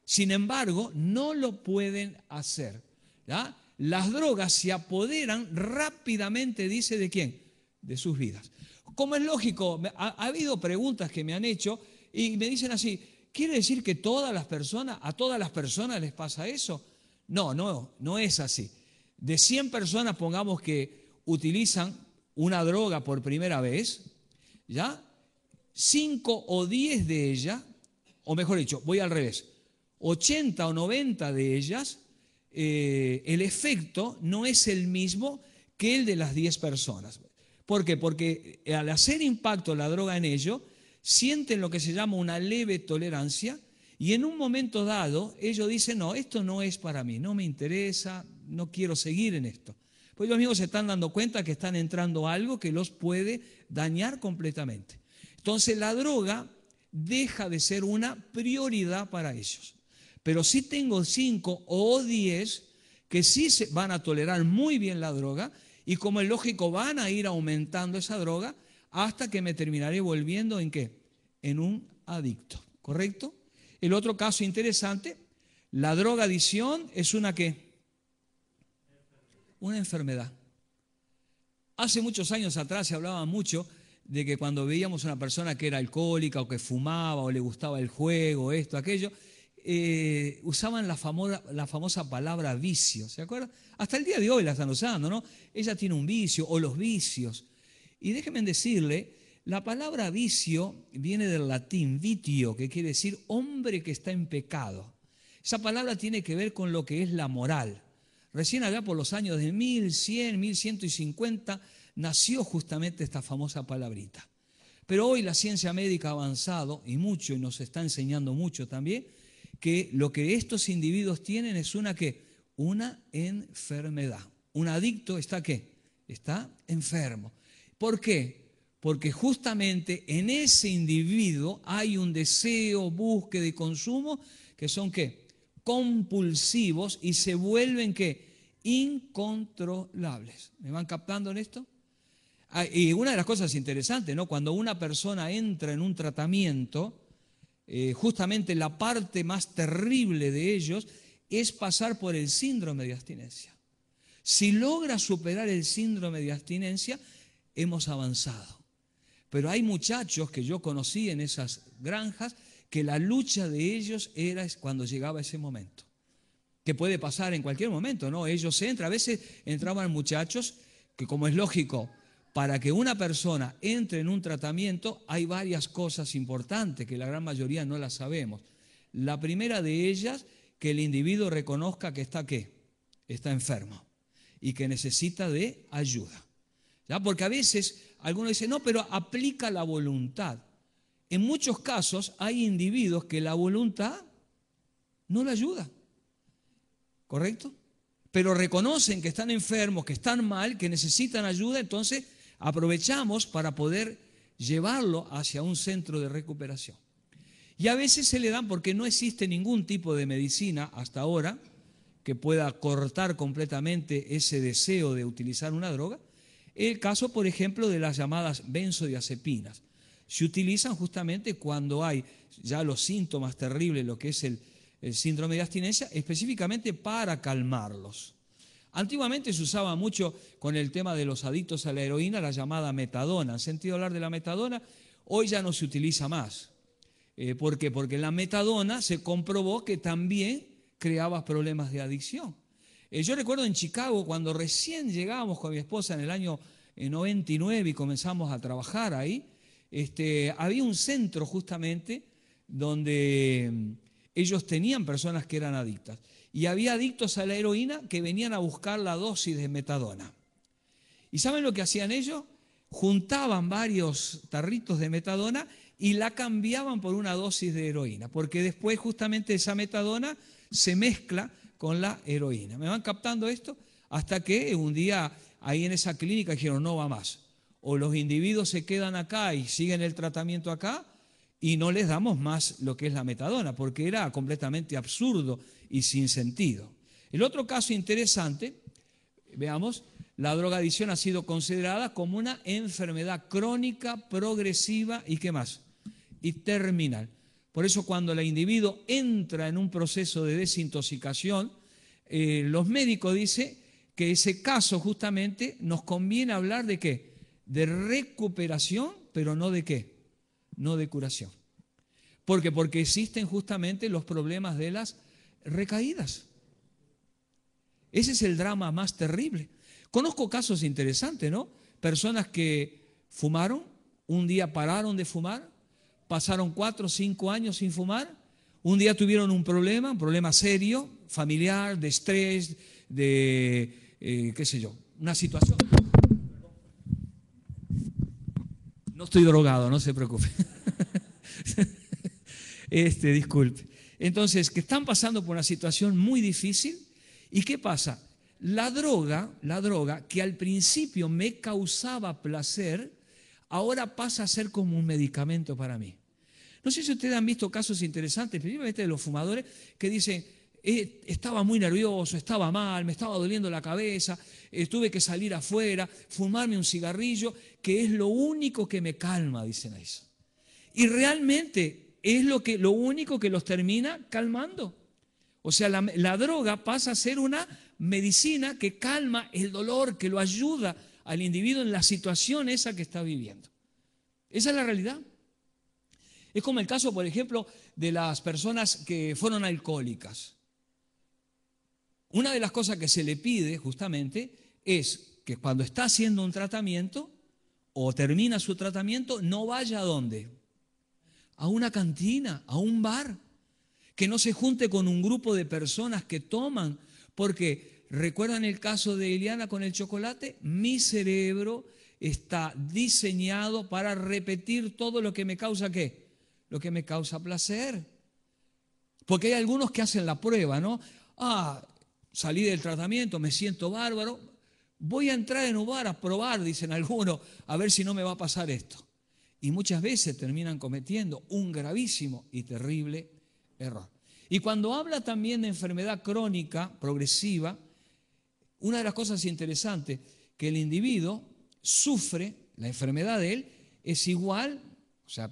Sin embargo, no lo pueden hacer. ¿Ya? Las drogas se apoderan rápidamente, dice, ¿de quién? De sus vidas. Como es lógico, ha habido preguntas que me han hecho y me dicen así, ¿quiere decir que a todas las personas les pasa eso? No es así. De 100 personas, pongamos que utilizan una droga por primera vez, ¿ya? 5 o 10 de ellas, o mejor dicho, voy al revés, 80 o 90 de ellas, el efecto no es el mismo que el de las 10 personas. ¿Por qué? Porque al hacer impacto la droga en ellos, sienten lo que se llama una leve tolerancia y en un momento dado ellos dicen, no, esto no es para mí, no me interesa, no quiero seguir en esto. Pues ellos mismos se están dando cuenta que están entrando a algo que los puede dañar completamente. Entonces la droga deja de ser una prioridad para ellos. Pero sí tengo 5 o 10 que sí van a tolerar muy bien la droga y como es lógico van a ir aumentando esa droga hasta que me terminaré volviendo ¿en qué? En un adicto, ¿correcto? El otro caso interesante, la drogadicción es una ¿qué? Una enfermedad. Hace muchos años atrás se hablaba mucho de que cuando veíamos a una persona que era alcohólica o que fumaba o le gustaba el juego, esto, aquello, usaban la famosa palabra vicio, ¿se acuerdan? Hasta el día de hoy la están usando, ¿no? Ella tiene un vicio o los vicios. Y déjenme decirle, la palabra vicio viene del latín vitio, que quiere decir hombre que está en pecado. Esa palabra tiene que ver con lo que es la moral. Recién allá por los años de 1100, 1150, nació justamente esta famosa palabrita. Pero hoy la ciencia médica ha avanzado y mucho, y nos está enseñando mucho también, que lo que estos individuos tienen es una enfermedad. Un adicto está ¿qué? Está enfermo. ¿Por qué? Porque justamente en ese individuo hay un deseo, búsqueda y consumo que son ¿qué? Compulsivos y se vuelven ¿qué? Incontrolables. ¿Me van captando en esto? Y una de las cosas interesantes, ¿no? Cuando una persona entra en un tratamiento, justamente la parte más terrible de ellos es pasar por el síndrome de abstinencia. Si logra superar el síndrome de abstinencia, hemos avanzado. Pero hay muchachos que yo conocí en esas granjas que la lucha de ellos era cuando llegaba ese momento. Que puede pasar en cualquier momento, ¿no? Ellos entran, a veces entraban muchachos que, como es lógico, para que una persona entre en un tratamiento hay varias cosas importantes que la gran mayoría no las sabemos. La primera de ellas, que el individuo reconozca que está ¿qué? Está enfermo y que necesita de ayuda. ¿Ya? Porque a veces algunos dicen, no, pero aplica la voluntad. En muchos casos hay individuos que la voluntad no la ayuda. ¿Correcto? Pero reconocen que están enfermos, que están mal, que necesitan ayuda, entonces aprovechamos para poder llevarlo hacia un centro de recuperación. Y a veces se le dan, porque no existe ningún tipo de medicina hasta ahora que pueda cortar completamente ese deseo de utilizar una droga, el caso, por ejemplo, de las llamadas benzodiazepinas. Se utilizan justamente cuando hay ya los síntomas terribles, lo que es el síndrome de abstinencia, específicamente para calmarlos. Antiguamente se usaba mucho con el tema de los adictos a la heroína, la llamada metadona. ¿Han sentido hablar de la metadona? Hoy ya no se utiliza más. ¿Por qué? Porque la metadona se comprobó que también creaba problemas de adicción. Yo recuerdo en Chicago, cuando recién llegábamos con mi esposa en el año 99 y comenzamos a trabajar ahí, había un centro justamente donde ellos tenían personas que eran adictas. Y había adictos a la heroína que venían a buscar la dosis de metadona. ¿Y saben lo que hacían ellos? Juntaban varios tarritos de metadona y la cambiaban por una dosis de heroína, porque después justamente esa metadona se mezcla con la heroína. ¿Me van captando esto? Hasta que un día ahí en esa clínica dijeron, no va más. O los individuos se quedan acá y siguen el tratamiento acá y no les damos más lo que es la metadona, porque era completamente absurdo y sin sentido. El otro caso interesante, veamos, la drogadicción ha sido considerada como una enfermedad crónica, progresiva y ¿qué más? Y terminal. Por eso cuando el individuo entra en un proceso de desintoxicación, los médicos dicen que ese caso justamente nos conviene hablar de ¿qué? De recuperación, pero no de ¿qué? No de curación. ¿Por qué? Porque existen justamente los problemas de las recaídas. Ese es el drama más terrible. Conozco casos interesantes, ¿no? Personas que fumaron, un día pararon de fumar, pasaron 4 o 5 años sin fumar, un día tuvieron un problema serio, familiar, de estrés, de, qué sé yo, una situación. No estoy drogado, no se preocupe. Disculpe. Entonces, que están pasando por una situación muy difícil. ¿Y qué pasa? La droga, que al principio me causaba placer, ahora pasa a ser como un medicamento para mí. No sé si ustedes han visto casos interesantes, principalmente de los fumadores, que dicen, estaba muy nervioso, estaba mal, me estaba doliendo la cabeza, tuve que salir afuera, fumarme un cigarrillo, que es lo único que me calma, dicen eso. Y realmente es lo único que los termina calmando. O sea, la droga pasa a ser una medicina que calma el dolor, que lo ayuda al individuo en la situación esa que está viviendo. Esa es la realidad. Es como el caso, por ejemplo, de las personas que fueron alcohólicas. Una de las cosas que se le pide justamente es que cuando está haciendo un tratamiento o termina su tratamiento, no vaya a ¿dónde? A una cantina, a un bar. Que no se junte con un grupo de personas que toman, porque ¿recuerdan el caso de Eliana con el chocolate? Mi cerebro está diseñado para repetir todo lo que me causa ¿qué? Lo que me causa placer. Porque hay algunos que hacen la prueba, ¿no? Salí del tratamiento, me siento bárbaro, voy a entrar en un bar a probar, dicen algunos, a ver si no me va a pasar esto. Y muchas veces terminan cometiendo un gravísimo y terrible error. Y cuando habla también de enfermedad crónica, progresiva, una de las cosas interesantes, que el individuo sufre, la enfermedad de él, es igual, o sea,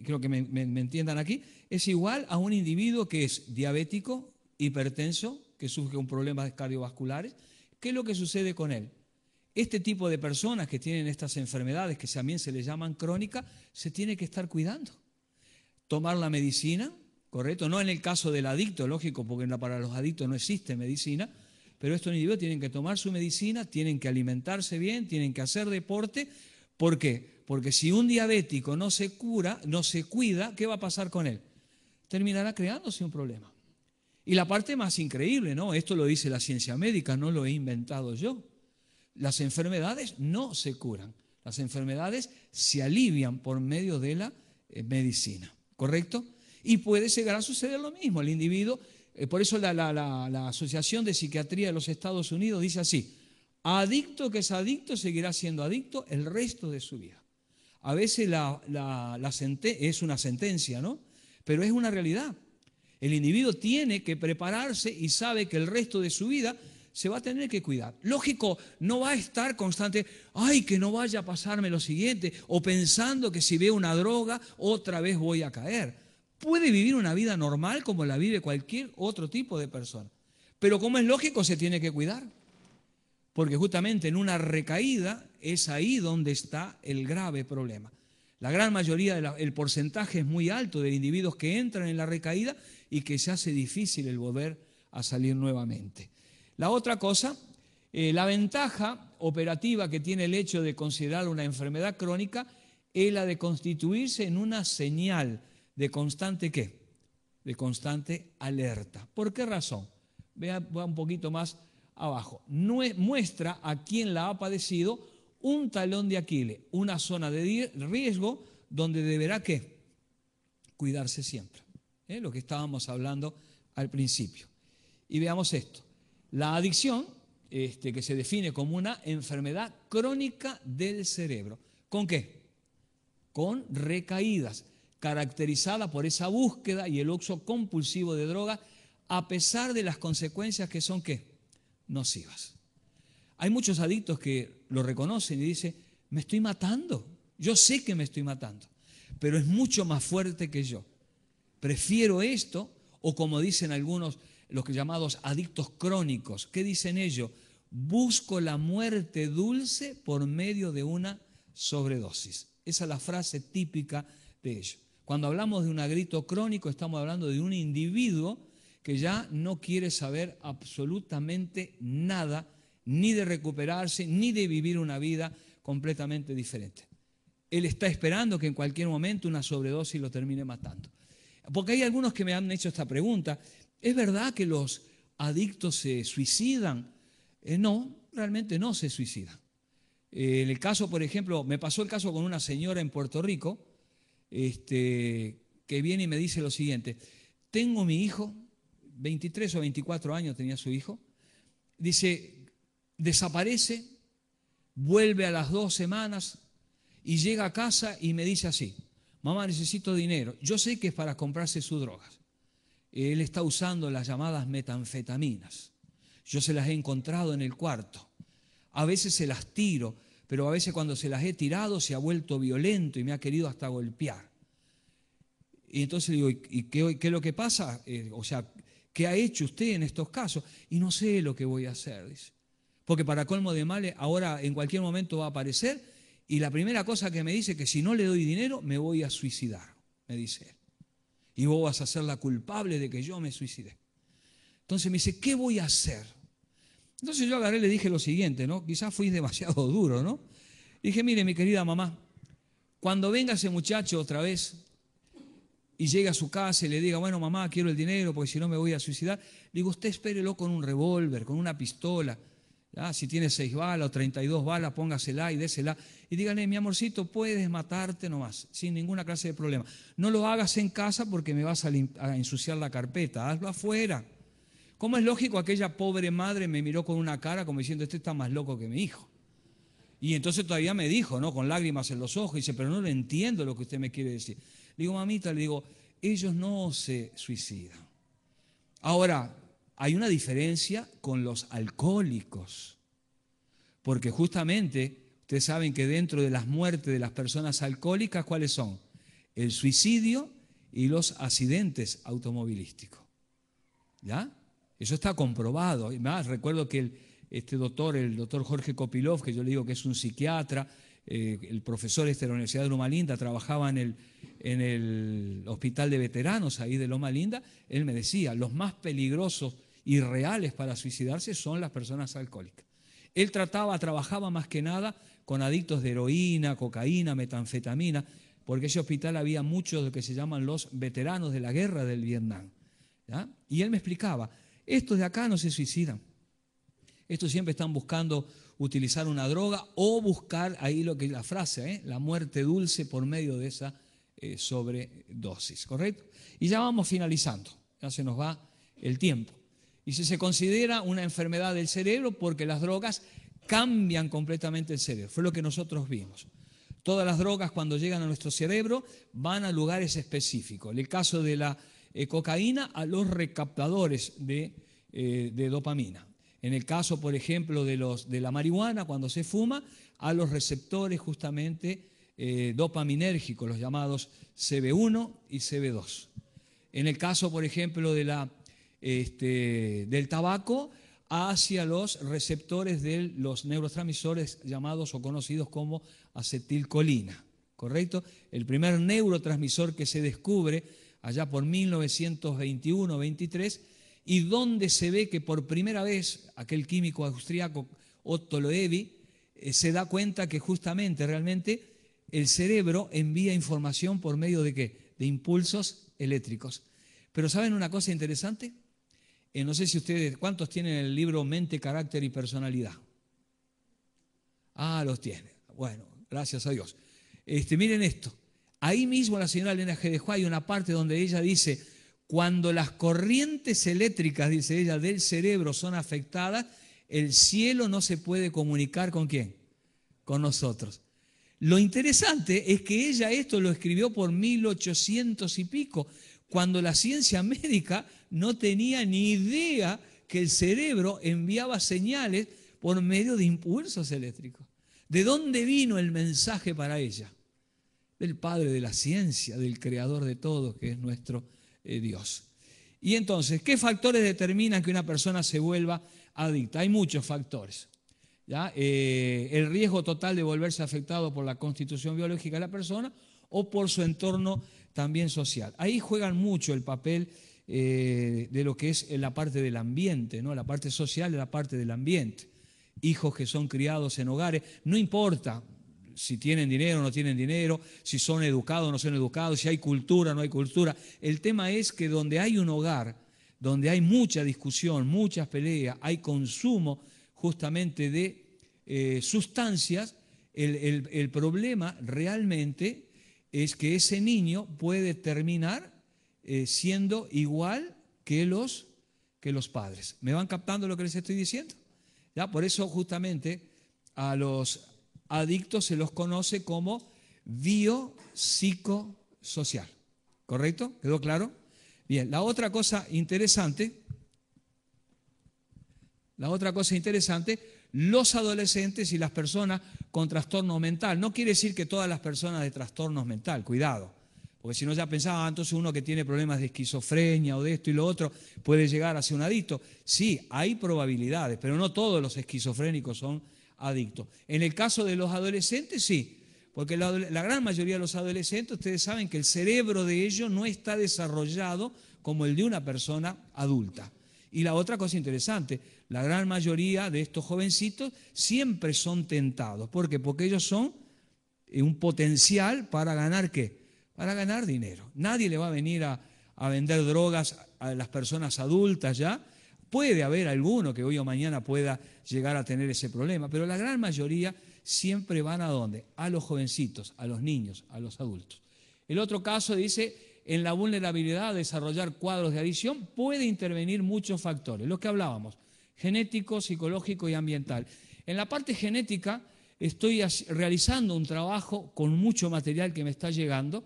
creo que me entiendan aquí, es igual a un individuo que es diabético, hipertenso, que sufre con problemas cardiovasculares. ¿Qué es lo que sucede con él? Este tipo de personas que tienen estas enfermedades, que también se les llaman crónicas, se tiene que estar cuidando. Tomar la medicina, ¿correcto? No en el caso del adicto, lógico, porque para los adictos no existe medicina, pero estos individuos tienen que tomar su medicina, tienen que alimentarse bien, tienen que hacer deporte. ¿Por qué? Porque si un diabético no se cura, no se cuida, ¿qué va a pasar con él? Terminará creándose un problema. Y la parte más increíble, ¿no? Esto lo dice la ciencia médica, no lo he inventado yo. Las enfermedades no se curan, las enfermedades se alivian por medio de la medicina, ¿correcto? Y puede llegar a suceder lo mismo. El individuo, por eso la Asociación de Psiquiatría de los Estados Unidos dice así: adicto que es adicto seguirá siendo adicto el resto de su vida. A veces es una sentencia, ¿no? Pero es una realidad. El individuo tiene que prepararse y sabe que el resto de su vida se va a tener que cuidar. Lógico, no va a estar constante, ay, que no vaya a pasarme lo siguiente, o pensando que si veo una droga, otra vez voy a caer. Puede vivir una vida normal como la vive cualquier otro tipo de persona. Pero como es lógico, se tiene que cuidar. porque justamente en una recaída es ahí donde está el grave problema. La gran mayoría, el porcentaje es muy alto de individuos que entran en la recaída y que se hace difícil el volver a salir nuevamente. La otra cosa, la ventaja operativa que tiene el hecho de considerar una enfermedad crónica es la de constituirse en una señal de constante ¿qué? De constante alerta. ¿Por qué razón? Va un poquito más abajo. Muestra a quien la ha padecido un talón de Aquiles, una zona de riesgo donde deberá ¿qué? Cuidarse siempre. Lo que estábamos hablando al principio. Y veamos esto. La adicción, que se define como una enfermedad crónica del cerebro. ¿Con qué? Con recaídas, caracterizada por esa búsqueda y el uso compulsivo de drogas, a pesar de las consecuencias que son ¿qué? Nocivas. Hay muchos adictos que lo reconocen y dicen, me estoy matando, yo sé que me estoy matando, pero es mucho más fuerte que yo. Prefiero esto, o como dicen algunos, los llamados adictos crónicos, ¿qué dicen ellos? Busco la muerte dulce por medio de una sobredosis. Esa es la frase típica de ellos. Cuando hablamos de un adicto crónico, estamos hablando de un individuo que ya no quiere saber absolutamente nada, ni de recuperarse, ni de vivir una vida completamente diferente. Él está esperando que en cualquier momento una sobredosis lo termine matando. Porque hay algunos que me han hecho esta pregunta, ¿es verdad que los adictos se suicidan? No, realmente no se suicidan. En el caso, por ejemplo, me pasó el caso con una señora en Puerto Rico, que viene y me dice lo siguiente, tengo mi hijo, 23 o 24 años tenía su hijo, dice, desaparece, vuelve a las 2 semanas y llega a casa y me dice así, mamá, necesito dinero. Yo sé que es para comprarse sus drogas. Él está usando las llamadas metanfetaminas. Yo se las he encontrado en el cuarto. A veces se las tiro, pero a veces cuando se las he tirado se ha vuelto violento y me ha querido hasta golpear. Y entonces le digo, ¿y qué es lo que pasa? O sea, ¿qué ha hecho usted en estos casos? Y no sé lo que voy a hacer, dice. Porque para colmo de males, ahora en cualquier momento va a aparecer y la primera cosa que me dice es que si no le doy dinero me voy a suicidar, me dice él. Y vos vas a ser la culpable de que yo me suicidé. Entonces me dice, ¿qué voy a hacer? Entonces yo agarré y le dije lo siguiente, ¿no? Quizás fui demasiado duro, ¿no? Dije, mire, mi querida mamá, cuando venga ese muchacho otra vez y llegue a su casa y le diga, bueno, mamá, quiero el dinero porque si no me voy a suicidar, digo, usted espérelo con un revólver, con una pistola, ¿ya? Si tiene 6 balas o 32 balas, póngasela y désela. Y dígale, mi amorcito, puedes matarte nomás, sin ninguna clase de problema. No lo hagas en casa porque me vas a ensuciar la carpeta, hazlo afuera. Como es lógico, aquella pobre madre me miró con una cara como diciendo, este está más loco que mi hijo. Y entonces todavía me dijo, ¿no? Con lágrimas en los ojos, dice, pero no lo entiendo lo que usted me quiere decir. Le digo, mamita, le digo, ellos no se suicidan. Ahora, hay una diferencia con los alcohólicos, porque justamente ustedes saben que dentro de las muertes de las personas alcohólicas, ¿cuáles son? El suicidio y los accidentes automovilísticos. ¿Ya? Eso está comprobado. Y más, recuerdo que el doctor Jorge Kopilov, que yo le digo que es un psiquiatra, el profesor de la Universidad de Loma Linda, trabajaba en el hospital de veteranos ahí de Loma Linda, él me decía, los más peligrosos y reales para suicidarse son las personas alcohólicas. Él trabajaba más que nada con adictos de heroína, cocaína, metanfetamina, porque ese hospital había muchos de lo que se llaman los veteranos de la guerra del Vietnam. ¿Ya? Y él me explicaba, estos de acá no se suicidan, estos siempre están buscando utilizar una droga o buscar ahí lo que es la frase, la muerte dulce por medio de esa sobredosis, ¿correcto? Y ya vamos finalizando, ya se nos va el tiempo. Y si se considera una enfermedad del cerebro porque las drogas cambian completamente el cerebro, fue lo que nosotros vimos. Todas las drogas cuando llegan a nuestro cerebro van a lugares específicos. En el caso de la cocaína, a los recaptadores de dopamina. En el caso, por ejemplo, de la marihuana, cuando se fuma, a los receptores justamente dopaminérgicos, los llamados CB1 y CB2. En el caso, por ejemplo, del tabaco, hacia los receptores de los neurotransmisores llamados o conocidos como acetilcolina, ¿correcto? El primer neurotransmisor que se descubre allá por 1921-23 y donde se ve que por primera vez aquel químico austriaco Otto Loewi se da cuenta que justamente realmente el cerebro envía información por medio de ¿qué? De impulsos eléctricos. Pero ¿saben una cosa interesante? No sé si ustedes, ¿cuántos tienen el libro Mente, Carácter y Personalidad? Ah, los tienen. Bueno, gracias a Dios. Miren esto. Ahí mismo la señora Elena G. de Huay hay una parte donde ella dice, cuando las corrientes eléctricas, dice ella, del cerebro son afectadas, el cielo no se puede comunicar ¿con quién? Con nosotros. Lo interesante es que ella esto lo escribió por 1800 y pico, cuando la ciencia médica no tenía ni idea que el cerebro enviaba señales por medio de impulsos eléctricos. ¿De dónde vino el mensaje para ella? Del Padre de la ciencia, del Creador de todo, que es nuestro Dios. Y entonces, ¿qué factores determinan que una persona se vuelva adicta? Hay muchos factores. ¿Ya? El riesgo total de volverse afectado por la constitución biológica de la persona o por su entorno también social. Ahí juegan mucho el papel de lo que es la parte del ambiente, ¿no? La parte social es la parte del ambiente. Hijos que son criados en hogares, no importa si tienen dinero o no tienen dinero, si son educados o no son educados, si hay cultura o no hay cultura. El tema es que donde hay un hogar, donde hay mucha discusión, muchas peleas, hay consumo justamente de sustancias, el problema realmente es que ese niño puede terminar siendo igual que los padres. ¿Me van captando lo que les estoy diciendo? ¿Ya? Por eso justamente a los adictos se los conoce como biopsicosocial. ¿Correcto? ¿Quedó claro? Bien, la otra cosa interesante, los adolescentes y las personas con trastorno mental. No quiere decir que todas las personas de trastornos mental, cuidado, porque si no ya pensaba, entonces uno que tiene problemas de esquizofrenia o de esto y lo otro puede llegar a ser un adicto. Sí, hay probabilidades, pero no todos los esquizofrénicos son adictos. En el caso de los adolescentes, sí, porque la gran mayoría de los adolescentes, ustedes saben que el cerebro de ellos no está desarrollado como el de una persona adulta. Y la otra cosa interesante, la gran mayoría de estos jovencitos siempre son tentados. ¿Por qué? Porque ellos son un potencial para ganar ¿qué? Para ganar dinero. Nadie le va a venir a vender drogas a las personas adultas ya. Puede haber alguno que hoy o mañana pueda llegar a tener ese problema, pero la gran mayoría siempre van ¿a dónde? A los jovencitos, a los niños, a los adultos. El otro caso dice, en la vulnerabilidad a desarrollar cuadros de adicción puede intervenir muchos factores, los que hablábamos, genético, psicológico y ambiental. En la parte genética estoy realizando un trabajo con mucho material que me está llegando.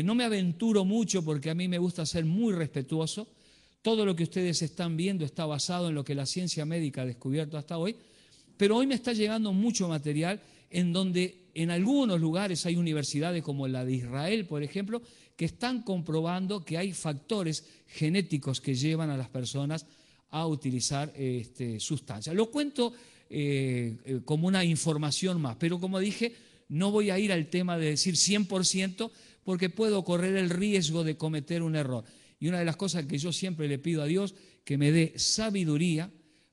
No me aventuro mucho porque a mí me gusta ser muy respetuoso. Todo lo que ustedes están viendo está basado en lo que la ciencia médica ha descubierto hasta hoy, pero hoy me está llegando mucho material en donde en algunos lugares hay universidades como la de Israel, por ejemplo, que están comprobando que hay factores genéticos que llevan a las personas a utilizar sustancias. Lo cuento como una información más, pero como dije, no voy a ir al tema de decir 100% porque puedo correr el riesgo de cometer un error. Y una de las cosas que yo siempre le pido a Dios, que me dé sabiduría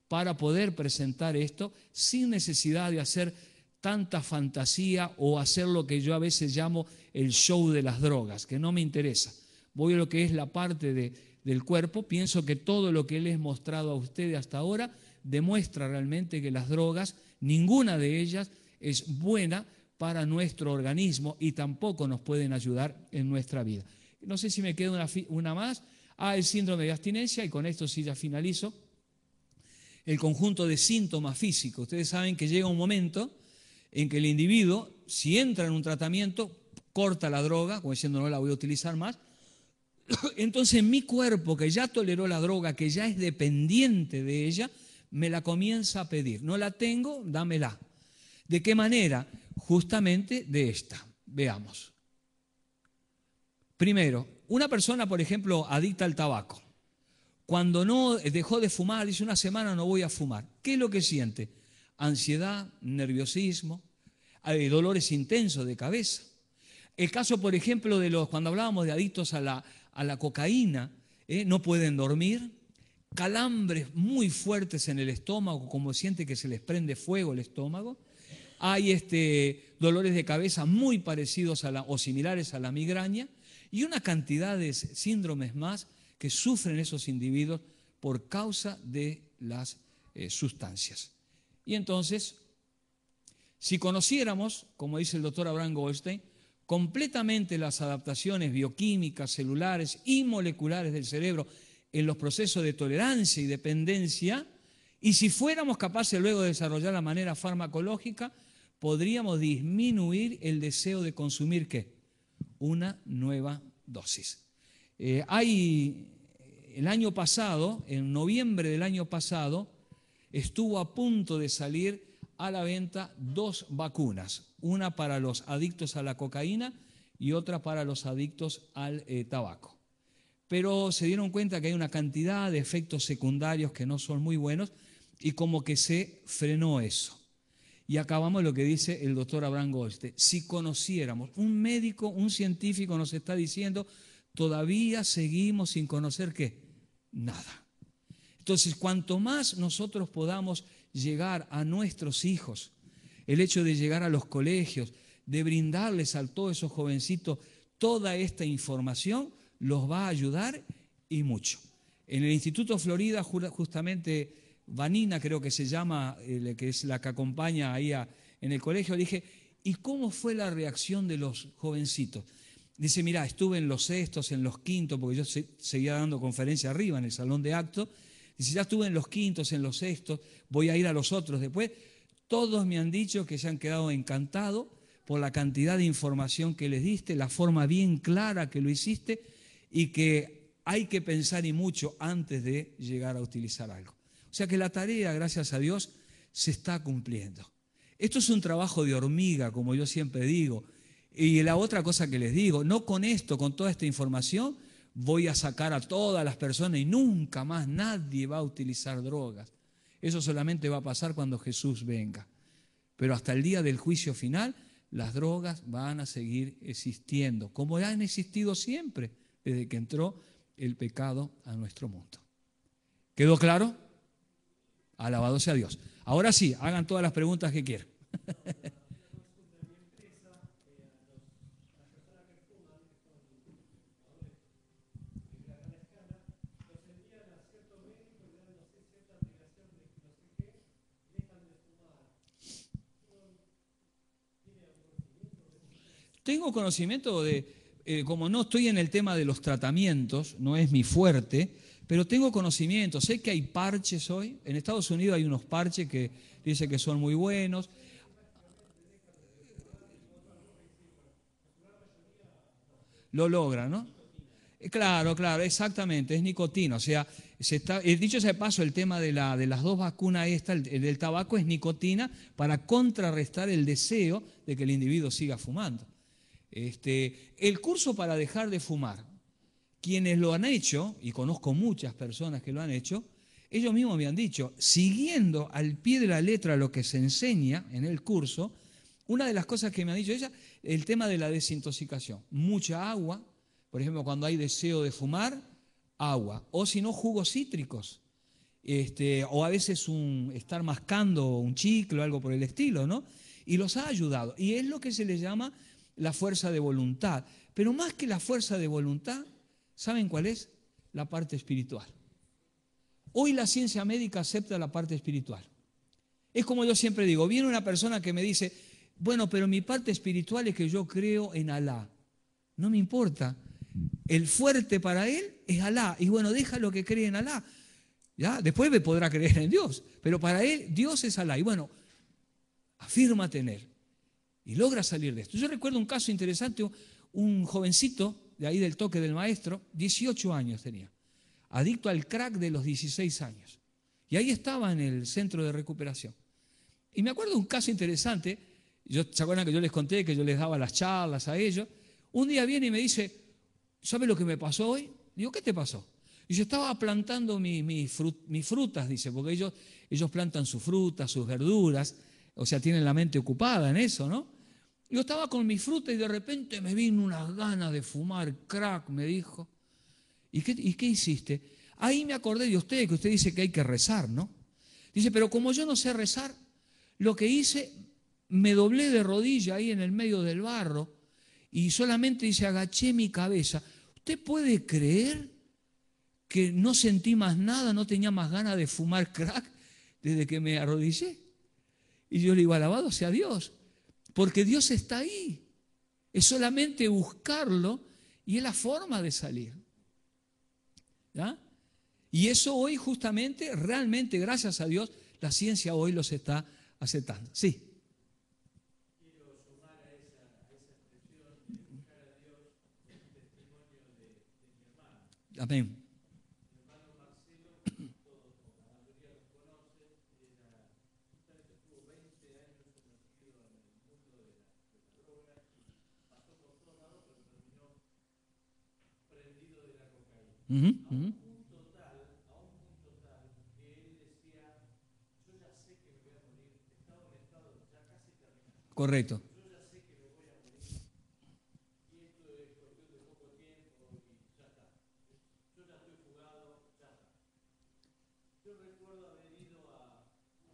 para poder presentar esto sin necesidad de hacer tanta fantasía o hacer lo que yo a veces llamo el show de las drogas, que no me interesa. Voy a lo que es la parte del cuerpo. Pienso que todo lo que les he mostrado a ustedes hasta ahora demuestra realmente que las drogas, ninguna de ellas es buena para nuestro organismo y tampoco nos pueden ayudar en nuestra vida. No sé si me queda una más. El síndrome de abstinencia, y con esto sí ya finalizo. El conjunto de síntomas físicos. Ustedes saben que llega un momento en que el individuo, si entra en un tratamiento, corta la droga, como diciendo no la voy a utilizar más. Entonces mi cuerpo, que ya toleró la droga, que ya es dependiente de ella, me la comienza a pedir. No la tengo, dámela. ¿De qué manera? Justamente de esta. Veamos. Primero, una persona, por ejemplo, adicta al tabaco, Cuando no dejó de fumar, dice una semana no voy a fumar. ¿Qué es lo que siente? Ansiedad, nerviosismo, dolores intensos de cabeza. El caso, por ejemplo, cuando hablábamos de adictos a la cocaína, no pueden dormir, calambres muy fuertes en el estómago, como siente que se les prende fuego el estómago. Hay dolores de cabeza muy parecidos o similares a la migraña y una cantidad de síndromes más que sufren esos individuos por causa de las sustancias. Y entonces, si conociéramos, como dice el doctor Abraham Goldstein, completamente las adaptaciones bioquímicas, celulares y moleculares del cerebro en los procesos de tolerancia y dependencia, y si fuéramos capaces luego de desarrollar la manera farmacológica, podríamos disminuir el deseo de consumir ¿qué? Una nueva dosis. El año pasado, en noviembre del año pasado, estuvo a punto de salir a la venta 2 vacunas, una para los adictos a la cocaína y otra para los adictos al tabaco. Pero se dieron cuenta que hay una cantidad de efectos secundarios que no son muy buenos y como que se frenó eso. Y acabamos lo que dice el doctor Abraham Goldstein. Si conociéramos, un médico, un científico nos está diciendo, todavía seguimos sin conocer ¿qué? Nada. Entonces, cuanto más nosotros podamos llegar a nuestros hijos, el hecho de llegar a los colegios, de brindarles a todos esos jovencitos toda esta información, los va a ayudar y mucho. En el Instituto Florida, justamente Vanina creo que se llama, que es la que acompaña ahí en el colegio, le dije, ¿y cómo fue la reacción de los jovencitos? Dice, mirá, estuve en los sextos, en los quintos, porque yo seguía dando conferencia arriba en el salón de actos. Dice, ya estuve en los quintos, en los sextos, voy a ir a los otros después. Todos me han dicho que se han quedado encantados por la cantidad de información que les diste, la forma bien clara que lo hiciste y que hay que pensar y mucho antes de llegar a utilizar algo. O sea que la tarea, gracias a Dios, se está cumpliendo. Esto es un trabajo de hormiga, como yo siempre digo. Y la otra cosa que les digo, no con esto, con toda esta información, voy a sacar a todas las personas y nunca más nadie va a utilizar drogas. Eso solamente va a pasar cuando Jesús venga. Pero hasta el día del juicio final, las drogas van a seguir existiendo, como han existido siempre, desde que entró el pecado a nuestro mundo. ¿Quedó claro? Alabado sea Dios. Ahora sí, hagan todas las preguntas que quieran. Tengo conocimiento como no estoy en el tema de los tratamientos, no es mi fuerte, pero tengo conocimiento. Sé que hay parches hoy. En Estados Unidos hay unos parches que dicen que son muy buenos. Lo logran, ¿no? Claro, exactamente, es nicotina. O sea, dicho sea de paso, el tema de las 2 vacunas el del tabaco es nicotina para contrarrestar el deseo de que el individuo siga fumando. El curso para dejar de fumar, quienes lo han hecho, y conozco muchas personas que lo han hecho, ellos mismos me han dicho, siguiendo al pie de la letra lo que se enseña en el curso, una de las cosas que me ha dicho ella, el tema de la desintoxicación. Mucha agua, por ejemplo, cuando hay deseo de fumar, agua, o si no, jugos cítricos, o a veces estar mascando un chicle o algo por el estilo, ¿no? Y los ha ayudado. Y es lo que se le llama la fuerza de voluntad. Pero más que la fuerza de voluntad, ¿saben cuál es? La parte espiritual. Hoy la ciencia médica acepta la parte espiritual. Es como yo siempre digo, viene una persona que me dice, bueno, pero mi parte espiritual es que yo creo en Alá. No me importa. El fuerte para él es Alá. Y bueno, deja lo que cree en Alá. ¿Ya? Después me podrá creer en Dios. Pero para él, Dios es Alá. Y bueno, afírmate en él. Y logra salir de esto. Yo recuerdo un caso interesante, un jovencito de ahí del Toque del Maestro, 18 años tenía, adicto al crack de los 16 años. Y ahí estaba en el centro de recuperación. Y me acuerdo de un caso interesante, ¿se acuerdan que yo les conté que yo les daba las charlas a ellos? Un día viene y me dice, ¿sabe lo que me pasó hoy? Digo, ¿qué te pasó? Dice, estaba plantando mis frutas, dice, porque ellos plantan sus frutas, sus verduras, o sea, tienen la mente ocupada en eso, ¿no? Yo estaba con mis frutas y de repente me vino unas ganas de fumar crack, me dijo. ¿Y qué hiciste? Ahí me acordé de usted, que usted dice que hay que rezar, ¿no? Dice, pero como yo no sé rezar, lo que hice, me doblé de rodilla ahí en el medio del barro y solamente, dice, agaché mi cabeza. ¿Usted puede creer que no sentí más nada, no tenía más ganas de fumar crack desde que me arrodillé? Y yo le digo, alabado sea Dios, porque Dios está ahí. Es solamente buscarlo y es la forma de salir. ¿Ya? Y eso hoy justamente, realmente, gracias a Dios, la ciencia hoy los está aceptando. Sí. Quiero sumar a esa expresión de buscar a Dios el testimonio de mi hermano. Amén. Mi hermano Marcelo, todos, la mayoría los conocen, justamente estuvo 20 años sumergido en el mundo de la droga y pasó por todos lados, pero terminó prendido de la cocaína. A un punto tal que él decía, yo ya sé que me voy a morir, estaba en estado ya casi terminado. Correcto. Yo ya sé que me voy a morir y esto es cuestión de poco tiempo y ya está. Yo ya estoy jugado, ya está. Yo recuerdo haber ido a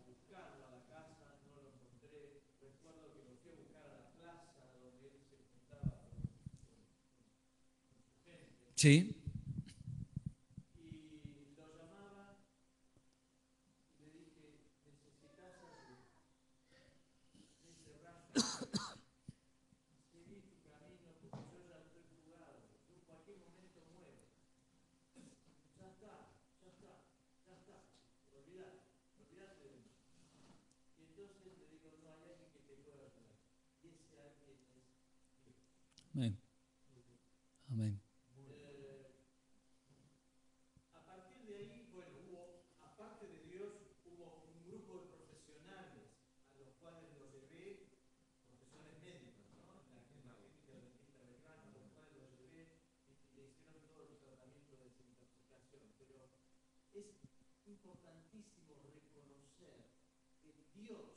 buscarlo a la casa, no lo encontré. Recuerdo que lo fui a buscar a la plaza donde él se juntaba con su gente. Sí. Y lo llamaba y le dije, necesitas ayuda. Me dice, Rafa, seguí tu camino porque yo ya estoy jugado. Yo en cualquier momento muero. Ya está, ya está, ya está. Olvídate de mí. Y entonces le digo, no hay alguien que te pueda ayudar. Y ese alguien es Dios. Amén. Amén. A partir de ahí, bueno, aparte de Dios, hubo un grupo de profesionales a los cuales los llevé, profesores médicos, ¿no? La clínica dentista Belgrano, a los cuales los llevé y le hicieron todo el tratamiento de desintoxicación. Pero es importantísimo reconocer que Dios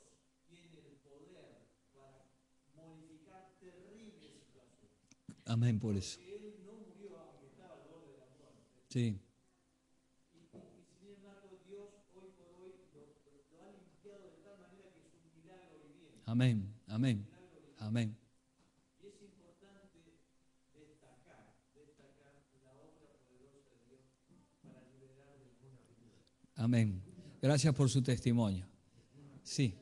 tiene el poder para modificar terribles situaciones. Amén por eso. Porque Él no murió aunque estaba al borde de la muerte. Sí. Sin embargo, Dios hoy por hoy lo ha limpiado de tal manera que es un milagro viviente. Amén. Amén. Amén. Y es importante destacar la obra poderosa de Dios para liberar de alguna vida. Amén. Gracias por su testimonio. Sí.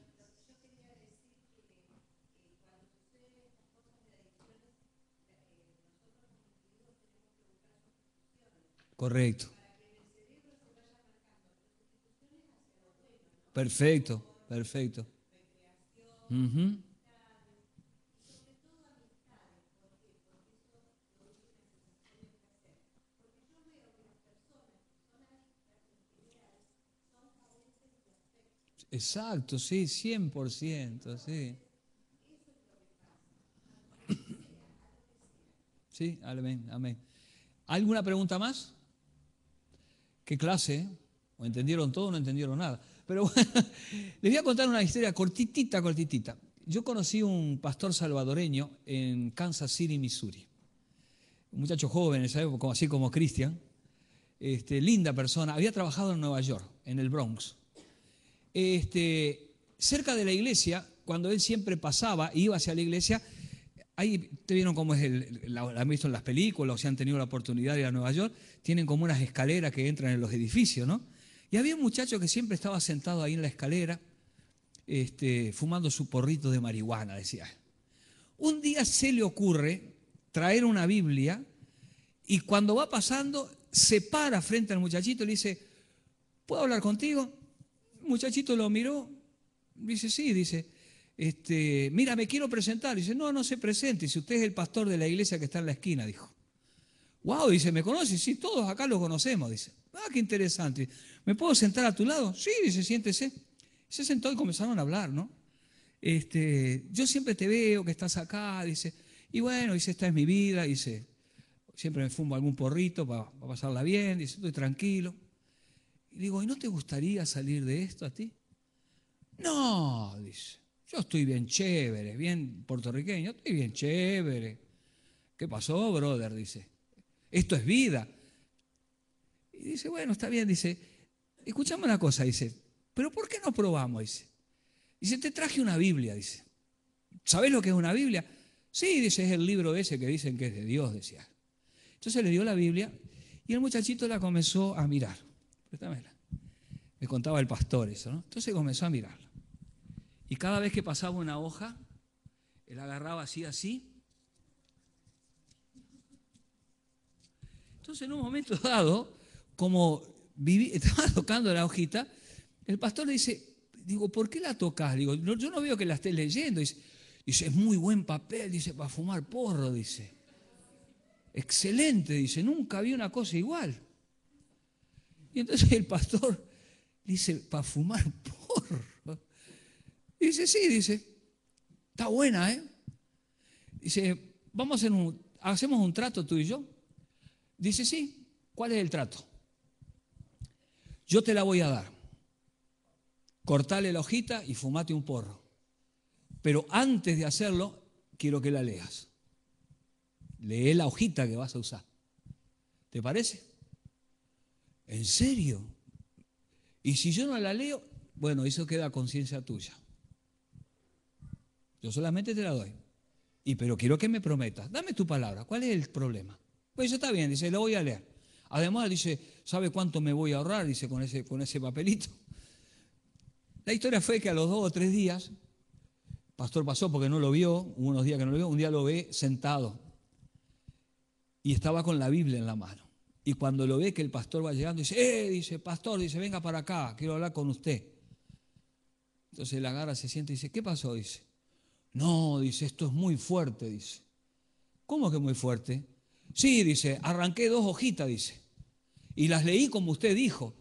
Correcto. Perfecto, perfecto. Uh-huh. Exacto, sí, 100%, sí. Sí, amén, amén. ¿Alguna pregunta más? ¿Qué clase? ¿O entendieron todo o no entendieron nada? Pero bueno, les voy a contar una historia cortitita. Yo conocí un pastor salvadoreño en Kansas City, Missouri. Un muchacho joven, así como Cristian. Linda persona. Había trabajado en Nueva York, en el Bronx. Cerca de la iglesia, cuando él siempre pasaba, iba hacia la iglesia, ahí te vieron cómo es, la han visto en las películas o si han tenido la oportunidad de ir a Nueva York, tienen como unas escaleras que entran en los edificios, ¿no? Y había un muchacho que siempre estaba sentado ahí en la escalera, fumando su porrito de marihuana, decía. Un día se le ocurre traer una Biblia y cuando va pasando se para frente al muchachito y le dice, ¿puedo hablar contigo? El muchachito lo miró, dice, sí, dice, mira, me quiero presentar. Dice, no se presente, si usted es el pastor de la iglesia que está en la esquina, dijo. Wow, dice, ¿me conoces? Sí, todos acá lo conocemos, dice. Ah, qué interesante. ¿Me puedo sentar a tu lado? Sí, dice, siéntese. Se sentó y comenzaron a hablar, ¿no? Yo siempre te veo que estás acá, dice. Y bueno, dice, esta es mi vida, dice. siempre me fumo algún porrito para pasarla bien, dice, estoy tranquilo. Y digo, ¿y no te gustaría salir de esto a ti? No, dice, yo estoy bien chévere, bien puertorriqueño, estoy bien chévere. ¿Qué pasó, brother? Dice, esto es vida. Y dice, bueno, está bien, dice, escuchame una cosa, dice, pero ¿por qué no probamos? Dice, te traje una Biblia, dice. ¿Sabés lo que es una Biblia? Sí, dice, es el libro ese que dicen que es de Dios, decía. Entonces le dio la Biblia y el muchachito la comenzó a mirar. Préstamela. Me contaba el pastor eso, ¿no? Entonces comenzó a mirarla. Y cada vez que pasaba una hoja, él agarraba así, así. Entonces en un momento dado, como estaba tocando la hojita, el pastor le dice, digo, ¿por qué la tocas? Digo, no, yo no veo que la estés leyendo. Dice, es muy buen papel, dice, para fumar porro, dice. Excelente, dice, nunca vi una cosa igual. Y entonces el pastor dice, ¿para fumar porro? Y dice, sí, dice, está buena, ¿eh? Dice, hacemos un trato tú y yo. Dice, sí, ¿cuál es el trato? Yo te la voy a dar. Cortale la hojita y fumate un porro. Pero antes de hacerlo, quiero que la leas. Lee la hojita que vas a usar. ¿Te parece? ¿En serio? Y si yo no la leo, bueno, eso queda a conciencia tuya. Yo solamente te la doy. Pero quiero que me prometas. Dame tu palabra. ¿Cuál es el problema? Pues eso está bien, dice, lo voy a leer. Además, dice, ¿sabe cuánto me voy a ahorrar? Dice, con ese papelito. La historia fue que a los 2 o 3 días, el pastor pasó porque no lo vio, hubo unos días que no lo vio, un día lo ve sentado y estaba con la Biblia en la mano. Y cuando lo ve que el pastor va llegando, dice, pastor, dice, venga para acá, quiero hablar con usted. Entonces él agarra, se siente y dice, ¿qué pasó? Dice, no, dice, esto es muy fuerte, dice. ¿Cómo que muy fuerte? Sí, dice, arranqué 2 hojitas, dice, y las leí como usted dijo.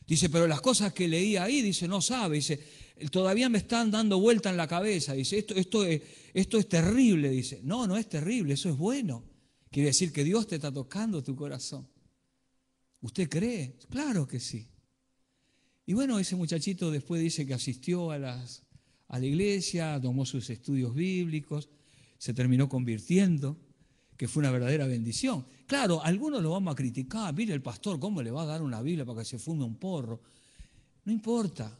Dice, pero las cosas que leí ahí, dice, no sabe, dice, todavía me están dando vuelta en la cabeza, dice, esto es terrible, dice. No, no es terrible, eso es bueno. Quiere decir que Dios te está tocando tu corazón. ¿Usted cree? Claro que sí. Y bueno, ese muchachito después dice que asistió a la iglesia, tomó sus estudios bíblicos, se terminó convirtiendo, que fue una verdadera bendición. Claro, algunos lo vamos a criticar, mire el pastor, ¿cómo le va a dar una Biblia para que se fume un porro? No importa,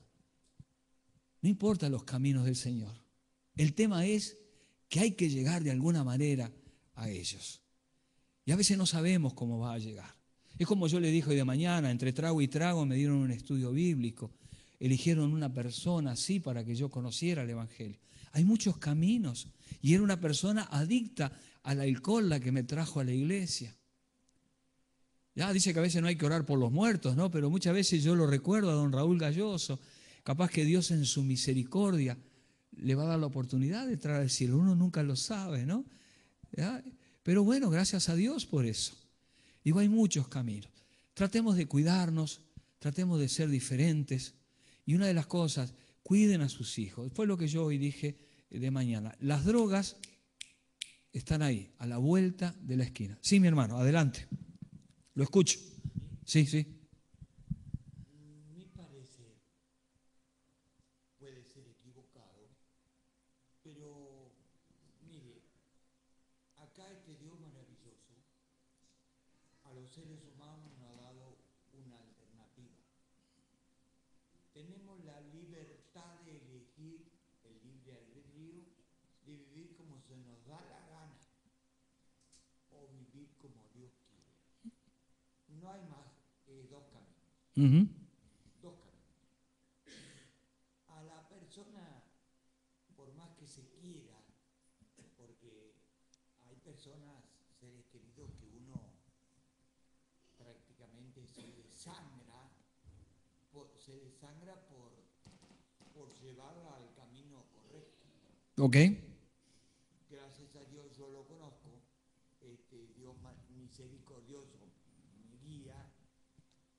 no importa los caminos del Señor. El tema es que hay que llegar de alguna manera a ellos. Y a veces no sabemos cómo va a llegar. Es como yo le dije hoy de mañana, entre trago y trago me dieron un estudio bíblico. Eligieron una persona así para que yo conociera el Evangelio. Hay muchos caminos. Y era una persona adicta al alcohol la que me trajo a la iglesia. Ya dice que a veces no hay que orar por los muertos, ¿no? Pero muchas veces yo lo recuerdo a don Raúl Galloso. Capaz que Dios en su misericordia le va a dar la oportunidad de entrar al cielo. Uno nunca lo sabe, ¿no? ¿Ya? Pero bueno, gracias a Dios por eso. Digo, hay muchos caminos. Tratemos de cuidarnos, tratemos de ser diferentes. Y una de las cosas, cuiden a sus hijos. Fue lo que yo hoy dije de mañana. Las drogas están ahí, a la vuelta de la esquina. Sí, mi hermano, adelante. Lo escucho. Sí, sí. Mi parecer puede ser equivocado, pero mire, acá este Dios maravilloso a los seres humanos nos ha dado una alternativa. Tenemos la libertad de elegir el libre albedrío, de vivir como se nos da la gana o vivir como Dios quiere. No hay más dos caminos. Uh-huh. Dos caminos. A la persona, por más que se quiera, porque hay personas, seres queridos, que uno prácticamente se desangra por llevarla al camino correcto. Ok. Gracias a Dios yo lo conozco, Dios misericordioso me guía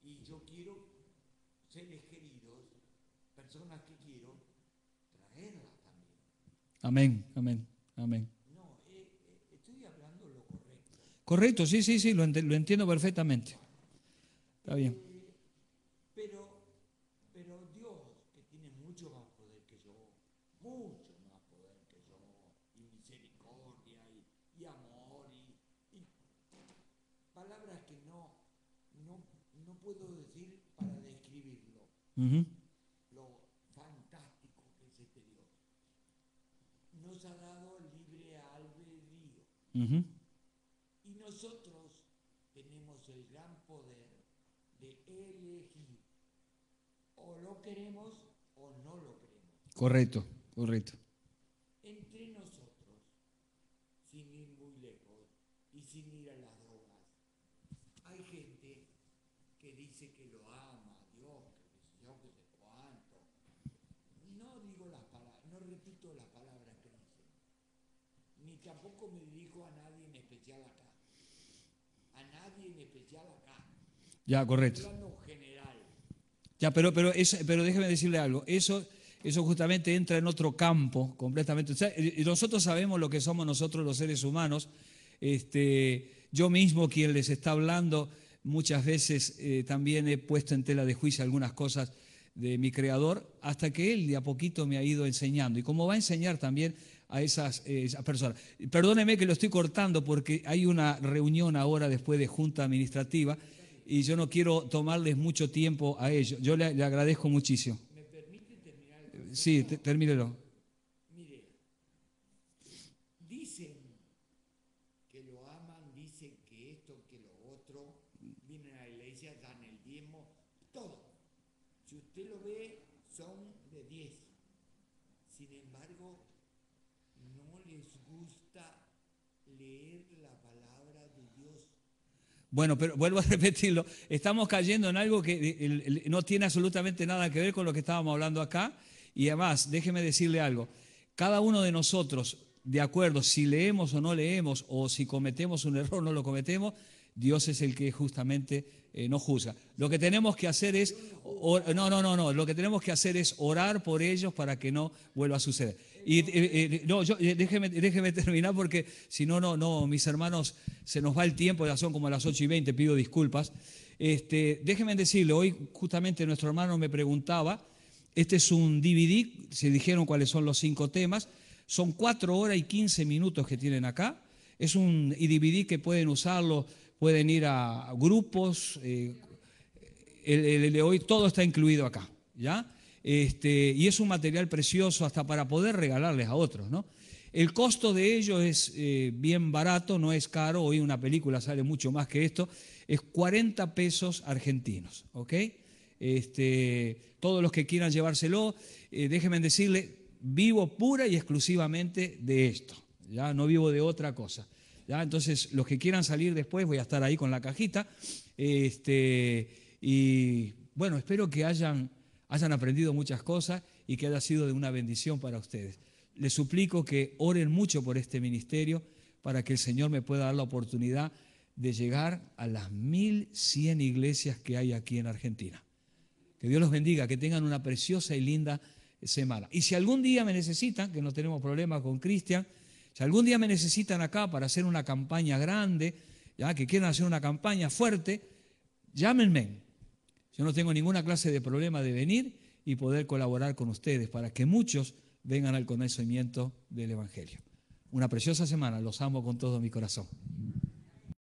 y yo quiero seres queridos, personas que quiero traerlas también. Amén, amén, amén. No, estoy hablando lo correcto. Correcto, sí, sí, sí, lo entiendo perfectamente. Está bien. Pero Dios, que tiene mucho más poder que yo, mucho más poder que yo, y misericordia, y amor, y palabras que no puedo decir para describirlo, Ujú, lo fantástico que es este Dios. Nos ha dado libre albedrío, ujú. y nosotros tenemos el gran poder de elegir. O lo queremos o no lo queremos. Correcto, correcto. Entre nosotros, sin ir muy lejos y sin ir a las drogas, hay gente que dice que lo ama a Dios, que sé cuánto. No digo las palabras, no repito las palabras que dicen, ni tampoco me dirijo a nadie en especial acá. A nadie en especial acá. Ya, correcto. Plano general. Ya, pero déjeme decirle algo. Eso justamente entra en otro campo completamente. O sea, y nosotros sabemos lo que somos nosotros los seres humanos. Yo mismo, quien les está hablando, muchas veces también he puesto en tela de juicio algunas cosas de mi Creador, hasta que Él de a poquito me ha ido enseñando. Y como va a enseñar también a esas personas. Perdóneme que lo estoy cortando porque hay una reunión ahora después de junta administrativa y yo no quiero tomarles mucho tiempo a ellos. Yo le agradezco muchísimo. ¿Me permite terminar el consejo? Sí, termínelo. Mire, dicen que lo aman, dicen que esto, que lo otro, vienen a la iglesia, dan el diezmo, todo. Si usted lo ve, son de 10. Sin embargo, no les gusta leer la palabra de Dios. Bueno, pero vuelvo a repetirlo. Estamos cayendo en algo que no tiene absolutamente nada que ver con lo que estábamos hablando acá. Y además, déjeme decirle algo. Cada uno de nosotros, de acuerdo, si leemos o no leemos, o si cometemos un error o no lo cometemos, Dios es el que justamente no juzga. Lo que tenemos que hacer es, no, lo que tenemos que hacer es orar por ellos para que no vuelva a suceder. Y déjeme terminar porque si no, mis hermanos, se nos va el tiempo, ya son como las 8:20, pido disculpas. Déjenme decirle, hoy justamente nuestro hermano me preguntaba, este es un DVD, se dijeron cuáles son los 5 temas, son 4 horas y 15 minutos que tienen acá, es un DVD que pueden usarlo, pueden ir a grupos, el de hoy todo está incluido acá, ¿ya? Y es un material precioso hasta para poder regalarles a otros, ¿no? El costo de ello es bien barato, no es caro, hoy una película sale mucho más que esto, es 40 pesos argentinos, ¿ok? Todos los que quieran llevárselo, déjenme decirle, vivo pura y exclusivamente de esto, ¿ya? No vivo de otra cosa, ¿ya? Entonces, los que quieran salir después, voy a estar ahí con la cajita, y bueno, espero que hayan aprendido muchas cosas y que haya sido de una bendición para ustedes. Les suplico que oren mucho por este ministerio para que el Señor me pueda dar la oportunidad de llegar a las 1100 iglesias que hay aquí en Argentina. Que Dios los bendiga, que tengan una preciosa y linda semana. Y si algún día me necesitan, que no tenemos problema con Cristian, si algún día me necesitan acá para hacer una campaña grande, ya que quieran hacer una campaña fuerte, llámenme. Yo no tengo ninguna clase de problema de venir y poder colaborar con ustedes para que muchos vengan al conocimiento del Evangelio. Una preciosa semana, los amo con todo mi corazón.